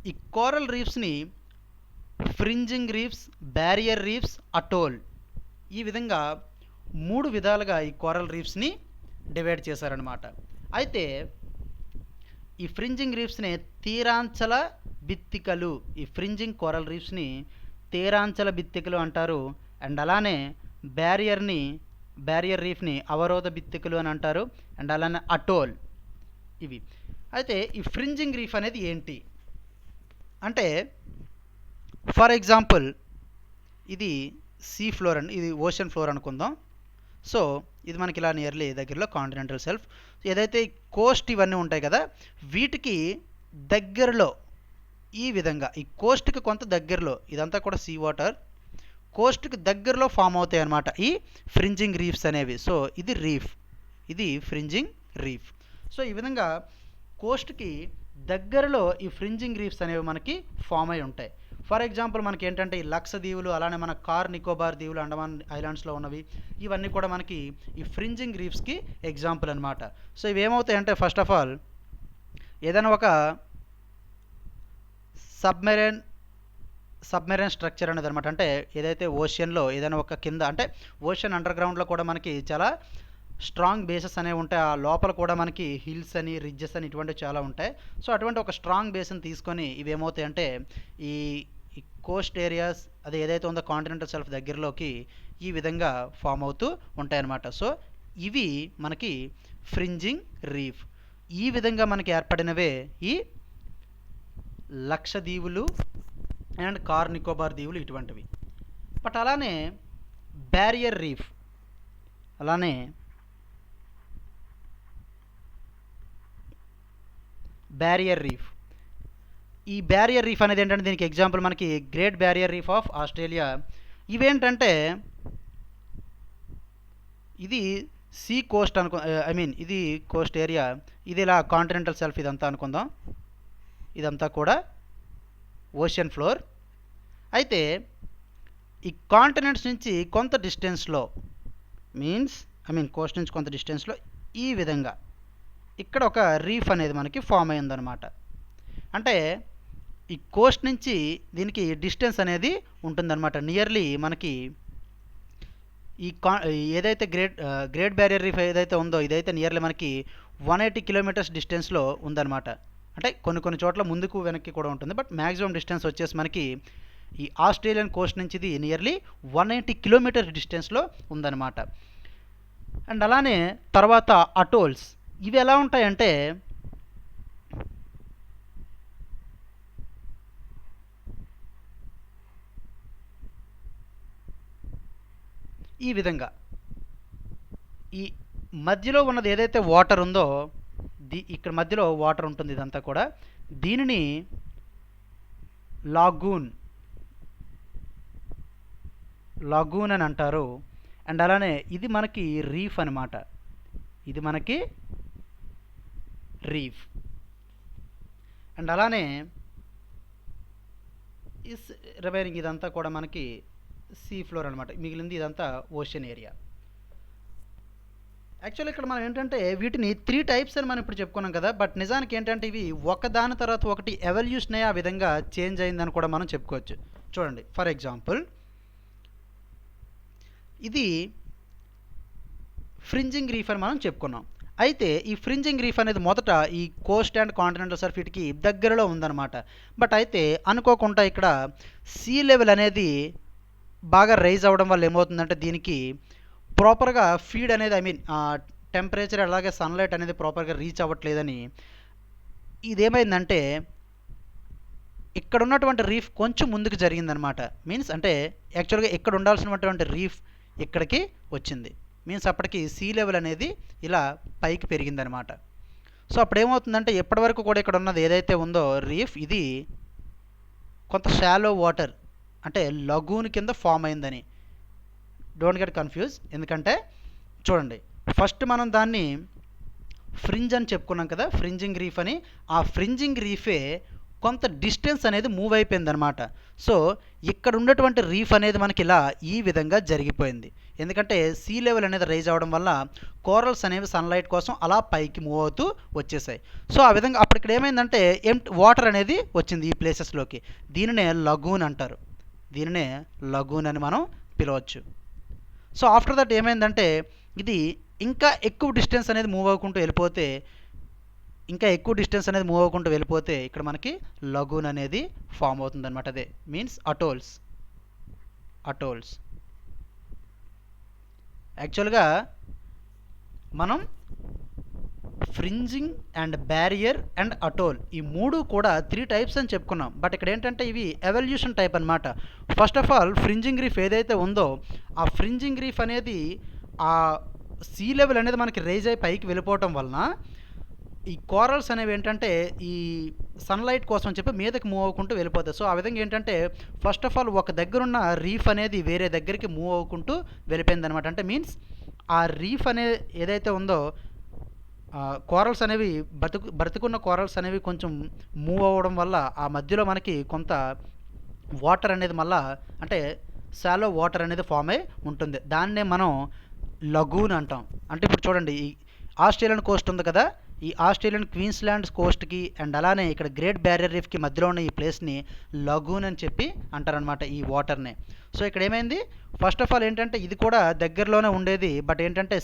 ఈ కోరల్ రీఫ్స్ని fringing reefs, barrier reefs, atoll, ఈ విధంగా 3 విధాలుగా ఈ కోరల్ రీఫ్స్ని డివైడ్ చేశారనమాట. అయితే ఈ ఫ్రింజింగ్ రీఫ్స్ని తీరాంచల బిత్తికలు, ఈ ఫ్రింజింగ్ కోరల్ రీఫ్స్ని తీరాంచల బిత్తికలు అంటారు. అండ్ అలానే బ్యారియర్ రీఫ్ని అవరోధ బిత్తికలు అని అంటారు. అండ్ అలానే అటోల్ ఇవి. అయితే ఈ ఫ్రింజింగ్ రీఫ్ అనేది ఏంటి అంటే, ఫర్ ఎగ్జాంపుల్ ఇది సీ ఫ్లోర్ అండి, ఇది ఓషన్ ఫ్లోర్ అనుకుందాం. సో ఇది మనకి ఇలా నియర్లీ దగ్గరలో కాంటినెంటల్ షెల్ఫ్. ఏదైతే కోస్ట్ ఇవన్నీ ఉంటాయి కదా, వీటికి దగ్గరలో ఈ విధంగా ఈ కోస్ట్కి కొంత దగ్గరలో ఇదంతా కూడా సీ వాటర్, కోస్ట్కి దగ్గరలో ఫామ్ అవుతాయి అన్నమాట ఈ ఫ్రింజింగ్ రీఫ్స్ అనేవి. సో ఇది రీఫ్, ఇది ఫ్రింజింగ్ రీఫ్. సో ఈ విధంగా కోస్ట్కి దగ్గరలో ఈ ఫ్రింజింగ్ రీఫ్స్ అనేవి మనకి ఫామ్ అయి ఉంటాయి. ఫర్ ఎగ్జాంపుల్ మనకి ఏంటంటే ఈ లక్షద్వీపులు, అలానే మన కార్ నికోబార్ దీవులు, అండమాన్ ఐలాండ్స్లో ఉన్నవి, ఇవన్నీ కూడా మనకి ఈ ఫ్రింజింగ్ రీఫ్స్కి ఎగ్జాంపుల్ అనమాట. సో ఇవి ఏమవుతాయంటే, ఫస్ట్ ఆఫ్ ఆల్ ఏదైనా ఒక సబ్మెరైన్ స్ట్రక్చర్ అనేది అనమాట. అంటే ఏదైతే ఓషన్లో ఏదైనా ఒక కింద, అంటే ఓషన్ అండర్ గ్రౌండ్లో కూడా మనకి చాలా స్ట్రాంగ్ బేసెస్ అనేవి ఉంటాయి. ఆ లోపల కూడా మనకి హిల్స్ అని, రిడ్జెస్ అని ఇటువంటివి చాలా ఉంటాయి. సో అటువంటి ఒక స్ట్రాంగ్ బేస్ని తీసుకొని ఇవి ఏమవుతాయంటే ఈ కోస్ట్ ఏరియాస్ అది ఏదైతే ఉందో కాంటినెంటల్ షెల్ఫ్ దగ్గరలోకి ఈ విధంగా ఫామ్ అవుతూ ఉంటాయన్నమాట. సో ఇవి మనకి ఫ్రింజింగ్ రీఫ్. ఈ విధంగా మనకి ఏర్పడినవే ఈ లక్షద్వీపులు అండ్ కార్ నికోబార్ దీవులు ఇటువంటివి. బట్ అలానే బ్యారియర్ రీఫ్, ఈ బ్యారియర్ రీఫ్ అనేది ఏంటంటే దీనికి ఎగ్జాంపుల్ మనకి great barrier reef of Australia. ఇవేంటంటే ఇది సీ కోస్ట్ ఇది కోస్ట్ ఏరియా, ఇది ఇలా కాంటినెంటల్ షెల్ఫ్ ఇదంతా అనుకుందాం, ఇదంతా కూడా ఓషన్ ఫ్లోర్. అయితే ఈ కాంటినెంట్స్ నుంచి కొంత డిస్టెన్స్లో కోస్ట్ నుంచి కొంత డిస్టెన్స్లో ఈ విధంగా ఇక్కడ ఒక రీఫ్ అనేది మనకి ఫామ్ అయిందనమాట. అంటే ఈ కోస్ట్ నుంచి దీనికి డిస్టెన్స్ అనేది ఉంటుందన్నమాట. నియర్లీ మనకి ఈ ఏదైతే గ్రేట్ బ్యారియర్ రీఫ్ ఏదైతే ఉందో ఇదైతే నియర్లీ మనకి 180 కిలోమీటర్స్ డిస్టెన్స్లో ఉందన్నమాట. అంటే కొన్ని చోట్ల ముందుకు వెనక్కి కూడా ఉంటుంది, బట్ మ్యాక్సిమం డిస్టెన్స్ వచ్చేసి మనకి ఈ ఆస్ట్రేలియన్ కోస్ట్ నుంచి ఇది నియర్లీ 180 కిలోమీటర్స్ డిస్టెన్స్లో ఉందన్నమాట. అండ్ అలానే తర్వాత అటోల్స్, ఇవి ఎలా ఉంటాయంటే ఈ విధంగా ఈ మధ్యలో ఉన్నది ఏదైతే వాటర్ ఉందో ఇక్కడ మధ్యలో వాటర్ ఉంటుంది, ఇదంతా కూడా దీనిని లాగూన్ అని అంటారు. అండ్ అలానే ఇది మనకి రీఫ్ అనమాట. ఇది మనకి రీఫ్. అండ్ అలానే రిమైనింగ్ ఇదంతా కూడా మనకి సీ ఫ్లోర్ అనమాట. మిగిలింది ఇదంతా ఓషన్ ఏరియా. యాక్చువల్లీ ఇక్కడ మనం ఏంటంటే వీటిని 3 టైప్స్ అని మనం ఇప్పుడు చెప్పుకున్నాం కదా, బట్ నిజానికి ఏంటంటే ఇవి ఒకదాని తర్వాత ఒకటి ఎవల్యూషన్ అయ్యి ఆ విధంగా చేంజ్ అయిందని కూడా మనం చెప్పుకోవచ్చు. చూడండి, ఫర్ ఎగ్జాంపుల్ ఇది ఫ్రింజింగ్ రీఫ్ అని మనం చెప్పుకున్నాం. అయితే ఈ ఫ్రింజింగ్ రీఫ్ అనేది మొదట ఈ కోస్ట్ అండ్ కాంటినెంటల్ షెల్ఫ్ వీటికి దగ్గరలో ఉందన్నమాట. బట్ అయితే అనుకోకుండా ఇక్కడ సీ లెవెల్ అనేది బాగా రైజ్ అవ్వడం వల్ల ఏమవుతుందంటే దీనికి ప్రాపర్గా ఫీడ్ అనేది టెంపరేచర్ అలాగే సన్లైట్ అనేది ప్రాపర్గా రీచ్ అవ్వట్లేదని ఇదేమైందంటే ఇక్కడ ఉన్నటువంటి రీఫ్ కొంచెం ముందుకు జరిగిందనమాట. మీన్స్ అంటే యాక్చువల్గా ఇక్కడ ఉండాల్సినటువంటి రీఫ్ ఇక్కడికి వచ్చింది. మీన్స్ అప్పటికి సీ లెవెల్ అనేది ఇలా పైకి పెరిగిందనమాట. సో అప్పుడు ఏమవుతుందంటే ఎప్పటివరకు కూడా ఇక్కడ ఉన్నది ఏదైతే ఉందో రీఫ్, ఇది కొంత షాలో వాటర్ అంటే లగూన్ కింద ఫామ్ అయిందని. Don't get confuse. ఎందుకంటే చూడండి, ఫస్ట్ మనం దాన్ని ఫ్రింజ్ అని చెప్పుకున్నాం కదా, ఫ్రింజింగ్ రీఫ్ అని. ఆ ఫ్రింజింగ్ రీఫే కొంత డిస్టెన్స్ అనేది మూవ్ అయిపోయిందనమాట. సో ఇక్కడ ఉన్నటువంటి రీఫ్ అనేది మనకి ఇలా ఈ విధంగా జరిగిపోయింది. ఎందుకంటే సీ లెవెల్ అనేది రైజ్ అవ్వడం వల్ల కోరల్స్ అనేవి సన్లైట్ కోసం అలా పైకి మూవ్ అవుతూ వచ్చేసాయి. సో ఆ విధంగా అప్పుడు ఇక్కడ ఏమైందంటే వాటర్ అనేది వచ్చింది ఈ ప్లేసెస్లోకి. దీనినే లగూన్ అంటారు. దీనినే లగూన్ అని మనం పిలవచ్చు. సో ఆఫ్టర్ దట్ ఏమైందంటే ఇది ఇంకా ఎక్కువ డిస్టెన్స్ అనేది మూవ్ అవ్వకుంటూ వెళ్ళిపోతే ఇక్కడ మనకి లగూన్ అనేది ఫామ్ అవుతుందన్నమాట. అదే మీన్స్ అటోల్స్. యాక్చువల్గా మనం fringing and barrier and atoll ఈ 3 కూడా 3 టైప్స్ అని చెప్పుకున్నాం. బట్ ఇక్కడ ఏంటంటే ఇవి ఎవల్యూషన్ టైప్ అనమాట. First of all fringing reef ఏదైతే ఉందో ఆ ఫ్రింజింగ్ రీఫ్ అనేది ఆ సీ లెవెల్ అనేది మనకి రైజ్ అయ్యి పైకి వెళ్ళిపోవటం వలన ఈ కోరల్స్ అనేవి ఏంటంటే ఈ సన్లైట్ కోసం చెప్పి మీదకి మూవ్ అవ్వకుంటూ వెళ్ళిపోతాయి. సో ఆ విధంగా ఏంటంటే ఫస్ట్ ఆఫ్ ఆల్ ఒక దగ్గరున్న రీఫ్ అనేది వేరే దగ్గరికి మూవ్ అవ్వకుంటూ వెళ్ళిపోయింది అనమాట. అంటే మీన్స్ ఆ రీఫ్ అనేది ఏదైతే ఉందో కోరల్స్ అనేవి బ్రతుకున్న కోరల్స్ అనేవి కొంచెం మూవ్ అవ్వడం వల్ల ఆ మధ్యలో మనకి కొంత వాటర్ అనేది మళ్ళా అంటే షాలో వాటర్ అనేది ఫామ్ అయి ఉంటుంది. దాన్నే మనం లగూన్ అంటాం. అంటే ఇప్పుడు చూడండి, ఈ ఆస్ట్రేలియన్ కోస్ట్ ఉంది కదా, ఈ ఆస్ట్రేలియన్ క్వీన్స్లాండ్ కోస్ట్కి అండ్ అలానే ఇక్కడ గ్రేట్ బ్యారియర్ రీఫ్కి మధ్యలో ఉన్న ఈ ప్లేస్ని లగూన్ అని చెప్పి అంటారనమాట, ఈ వాటర్ని. సో ఇక్కడ ఏమైంది, ఫస్ట్ ఆఫ్ ఆల్ ఏంటంటే ఇది కూడా దగ్గరలోనే ఉండేది, బట్ ఏంటంటే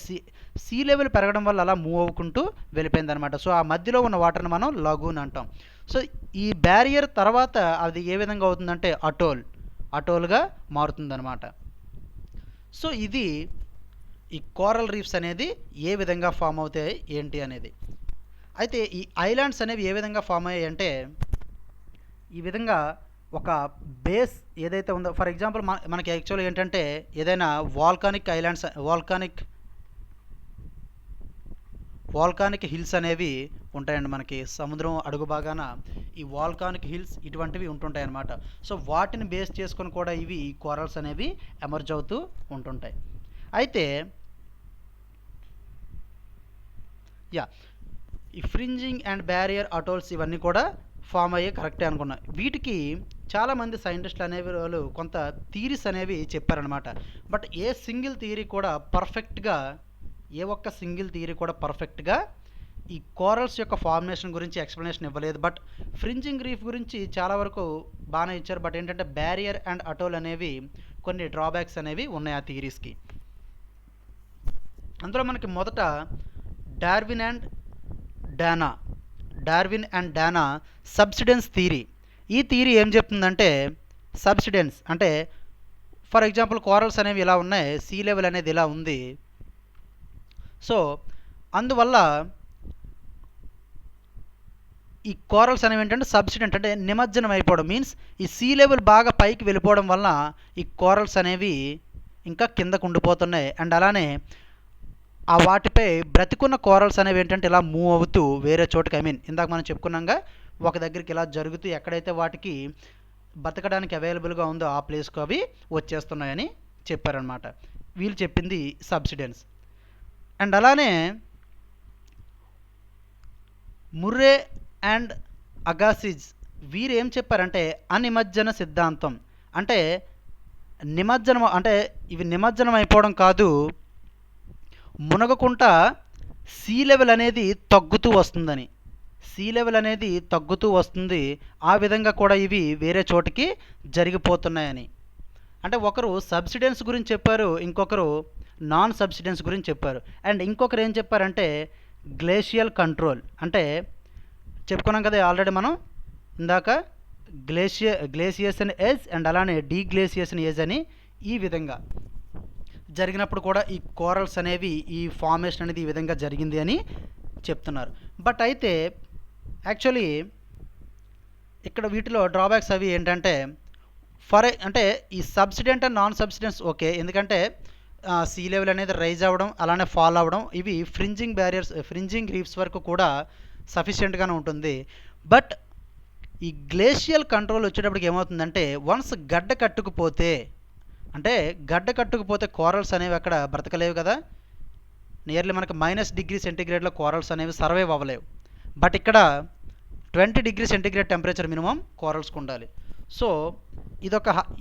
సీ లెవెల్ పెరగడం వల్ల అలా మూవ్ అవ్వుకుంటూ వెళ్ళిపోయింది అనమాట. సో ఆ మధ్యలో ఉన్న వాటర్ని మనం లగూన్ అంటాం. సో ఈ బ్యారియర్ తర్వాత అది ఏ విధంగా అవుతుందంటే అటోల్గా మారుతుందన్నమాట. సో ఇది ఈ కోరల్ రీఫ్స్ అనేది ఏ విధంగా ఫామ్ అవుతాయి ఏంటి అనేది. అయితే ఈ ఐలాండ్స్ అనేవి ఏ విధంగా ఫామ్ అయ్యాయి అంటే ఈ విధంగా ఒక బేస్ ఏదైతే ఉందో, ఫర్ ఎగ్జాంపుల్ మనకి యాక్చువల్గా ఏంటంటే ఏదైనా వాల్కానిక్ ఐలాండ్స్ వాల్కానిక్ హిల్స్ అనేవి ఉంటాయండి. మనకి సముద్రం అడుగు భాగాన ఈ వాల్కానిక్ హిల్స్ ఇటువంటివి ఉంటుంటాయి అన్నమాట. సో వాటిని బేస్ చేసుకొని కూడా ఇవి కోరల్స్ అనేవి ఎమర్జ్ అవుతూ ఉంటుంటాయి. అయితే ఈ ఫ్రింజింగ్ అండ్ బ్యారియర్ అటోల్స్ ఇవన్నీ కూడా ఫామ్ అయ్యే కరెక్టే అనుకున్నా. వీటికి చాలామంది సైంటిస్టులు అనేవి వాళ్ళు కొంత థీరీస్ అనేవి చెప్పారనమాట. బట్ ఏ ఒక్క సింగిల్ థియరీ కూడా పర్ఫెక్ట్గా ఈ కోరల్స్ యొక్క ఫార్మేషన్ గురించి ఎక్స్ప్లెనేషన్ ఇవ్వలేదు. బట్ ఫ్రింజింగ్ రీఫ్ గురించి చాలా వరకు బాగానే ఇచ్చారు. బట్ ఏంటంటే బ్యారియర్ అండ్ అటోల్ అనేవి కొన్ని డ్రాబ్యాక్స్ అనేవి ఉన్నాయి ఆ థియరీస్కి. అందులో మనకి మొదట Darwin and Dana subsidence theory. ఈ థియరీ ఏం చెప్తుందంటే సబ్సిడెన్స్ అంటే ఫర్ ఎగ్జాంపుల్ కోరల్స్ అనేవి ఇలా ఉన్నాయి, సీ లెవెల్ అనేది ఇలా ఉంది. సో అందువల్ల ఈ కోరల్స్ అనేవి ఏంటంటే సబ్సిడెంట్ అంటే నిమజ్జనం అయిపోవడం మీన్స్ ఈ సీ లెవెల్ బాగా పైకి వెళ్ళిపోవడం వల్ల ఈ కోరల్స్ అనేవి ఇంకా కిందకు ఉండిపోతున్నాయి. అండ్ అలానే ఆ వాటిపై బ్రతికున్న కోరల్స్ అనేవి ఏంటంటే ఇలా మూవ్ అవుతూ వేరే చోటుకి ఇందాక మనం చెప్పుకున్నాగా ఒక దగ్గరికి ఇలా జరుగుతూ ఎక్కడైతే వాటికి బతకడానికి అవైలబుల్గా ఉందో ఆ ప్లేస్కు అవి వచ్చేస్తున్నాయని చెప్పారనమాట. వీళ్ళు చెప్పింది సబ్సిడెన్స్. అండ్ అలానే ముర్రే అండ్ అగాసిజ్ వీరు ఏం చెప్పారంటే అనిమజ్జన సిద్ధాంతం అంటే నిమజ్జనం అంటే ఇవి నిమజ్జనం అయిపోవడం కాదు, మునగకుండా సీ లెవెల్ అనేది తగ్గుతూ వస్తుందని. సీ లెవెల్ అనేది తగ్గుతూ వస్తుంది, ఆ విధంగా కూడా ఇవి వేరే చోటికి జరిగిపోతున్నాయని. అంటే ఒకరు సబ్సిడెన్స్ గురించి చెప్పారు, ఇంకొకరు నాన్ సబ్సిడెన్స్ గురించి చెప్పారు. అండ్ ఇంకొకరు ఏం చెప్పారంటే గ్లేషియల్ కంట్రోల్ అంటే చెప్పుకున్నాం కదా ఆల్రెడీ మనం ఇందాక గ్లేసియేషన్ ఏజ్ అండ్ అలానే డీగ్లేసియేషన్ ఏజ్ అని ఈ విధంగా జరిగినప్పుడు కూడా ఈ కోరల్స్ అనేవి ఈ ఫార్మేషన్ అనేది ఈ విధంగా జరిగింది అని చెప్తున్నారు. బట్ అయితే యాక్చువల్లీ ఇక్కడ వీటిలో డ్రాబ్యాక్స్ అవి ఏంటంటే అంటే ఈ సబ్సిడెంట్ అండ్ నాన్ సబ్సిడెన్స్ ఓకే, ఎందుకంటే సీ లెవెల్ అనేది రైజ్ అవ్వడం అలానే ఫాల్ అవ్వడం ఇవి ఫ్రింజింగ్ రీఫ్స్ వరకు కూడా సఫిషియెంట్గానే ఉంటుంది. బట్ ఈ గ్లేషియల్ కంట్రోల్ వచ్చేటప్పటికి ఏమవుతుందంటే వన్స్ గడ్డ కట్టుకుపోతే కోరల్స్ అనేవి అక్కడ బ్రతకలేవు కదా, నియర్లీ మనకు -°C కోరల్స్ అనేవి సర్వైవ్ అవ్వలేవు. బట్ ఇక్కడ 20°C టెంపరేచర్ మినిమం కోరల్స్కి ఉండాలి. సో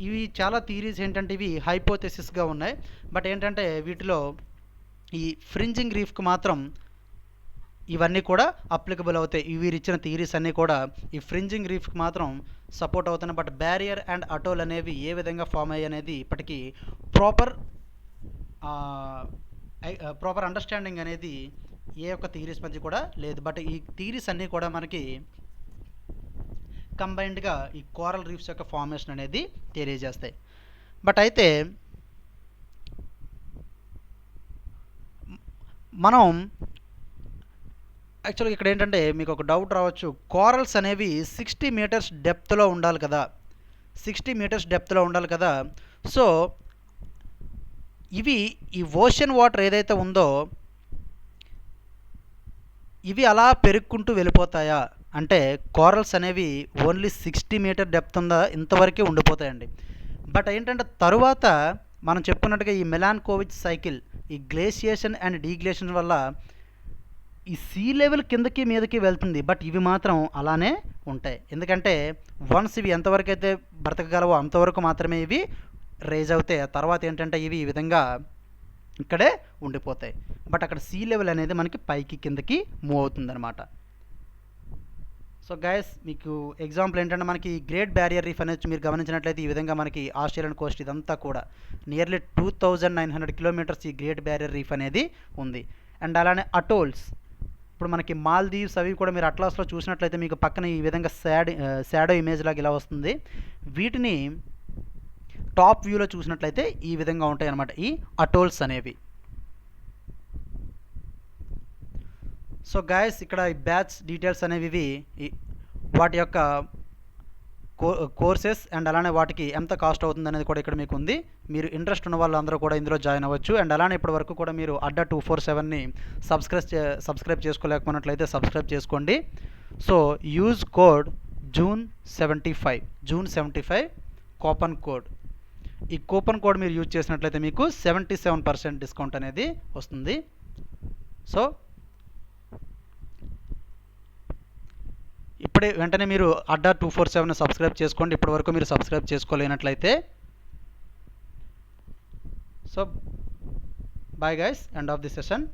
ఇవి చాలా థియరీస్ ఏంటంటే ఇవి హైపోథెసిస్గా ఉన్నాయి. బట్ ఏంటంటే వీటిలో ఈ ఫ్రింజింగ్ రీఫ్కి మాత్రం ఇవన్నీ కూడా అప్లికబుల్ అవుతాయి. వీరు ఇచ్చిన థియరీస్ అన్నీ కూడా ఈ ఫ్రింజింగ్ రీఫ్కి మాత్రం సపోర్ట్ అవుతున్నాయి. బట్ బ్యారియర్ అండ్ అటోల్ అనేవి ఏ విధంగా ఫామ్ అయ్యి అనేది ఇప్పటికీ ప్రాపర్ అండర్స్టాండింగ్ అనేది ఏ ఒక్క థియరీస్ మధ్య కూడా లేదు. బట్ ఈ థియరీస్ అన్నీ కూడా మనకి కంబైన్డ్గా ఈ కోరల్ రీఫ్స్ యొక్క ఫార్మేషన్ అనేది తెలియజేస్తాయి. బట్ అయితే మనం యాక్చువల్గా ఇక్కడ ఏంటంటే మీకు ఒక డౌట్ రావచ్చు, కోరల్స్ అనేవి 60 మీటర్స్ డెప్త్లో ఉండాలి కదా, 60 మీటర్స్ డెప్త్లో ఉండాలి కదా. సో ఇవి ఈ ఓషన్ వాటర్ ఏదైతే ఉందో ఇవి అలా పెరుక్కుంటూ వెళ్ళిపోతాయా అంటే కోరల్స్ అనేవి ఓన్లీ 60 మీటర్ డెప్త్ ఉందా ఇంతవరకే ఉండిపోతాయండి. బట్ ఏంటంటే తరువాత మనం చెప్పుకున్నట్టుగా ఈ మిలాన్కోవిచ్ సైకిల్ ఈ గ్లేసియేషన్ అండ్ డీగ్లేషియేషన్ వల్ల ఈ సీ లెవెల్ కిందకి మీదకి వెళ్తుంది. బట్ ఇవి మాత్రం అలానే ఉంటాయి, ఎందుకంటే వన్స్ ఇవి ఎంతవరకు అయితే బ్రతకగలవో అంతవరకు మాత్రమే ఇవి రైజ్ అవుతాయి. ఆ తర్వాత ఏంటంటే ఇవి ఈ విధంగా ఇక్కడే ఉండిపోతాయి. బట్ అక్కడ సీ లెవెల్ అనేది మనకి పైకి కిందకి మూవ్ అవుతుందన్నమాట. సో గైస్ మీకు ఎగ్జాంపుల్ ఏంటంటే మనకి గ్రేట్ బ్యారియర్ రీఫ్ అనేది మీరు గమనించినట్లయితే ఈ విధంగా మనకి ఆస్ట్రేలియన్ కోస్ట్ ఇదంతా కూడా నియర్లీ 2900 కిలోమీటర్స్ ఈ గ్రేట్ బ్యారియర్ రీఫ్ అనేది ఉంది. అండ్ అలానే అటోల్స్ ఇప్పుడు మనకి మాల్దీవ్స్ అవి కూడా మీరు అట్లాస్లో చూసినట్లయితే మీకు పక్కన ఈ విధంగా షాడో ఇమేజ్ లాగా ఇలా వస్తుంది. వీటిని టాప్ వ్యూలో చూసినట్లయితే ఈ విధంగా ఉంటాయి అన్నమాట ఈ అటోల్స్ అనేవి. సో గాయస్ ఇక్కడ ఈ బ్యాచ్ డీటెయిల్స్ అనేవి వాటి యొక్క కోర్సెస్ అండ్ అలానే వాటికి ఎంత కాస్ట్ అవుతుంది అనేది కూడా ఇక్కడ మీకు ఉంది. మీరు ఇంట్రెస్ట్ ఉన్న వాళ్ళందరూ కూడా ఇందులో జాయిన్ అవ్వచ్చు. అండ్ అలానే ఇప్పటి వరకు కూడా మీరు అడ్డా 247ని సబ్స్క్రైబ్ చేసుకోలేకపోయినట్లయితే సబ్స్క్రైబ్ చేసుకోండి. So use code June 75 coupon code. ఈ కూపన్ కోడ్ మీరు యూజ్ చేసినట్లయితే మీకు 77% డిస్కౌంట్ అనేది వస్తుంది. సో ఇప్పుడే వెంటనే మీరు అడ్డా 247 సబ్స్క్రైబ్ చేసుకోండి ఇప్పటి వరకు మీరు సబ్స్క్రైబ్ చేసుకోలేనట్లయితే. So bye guys, end of the session.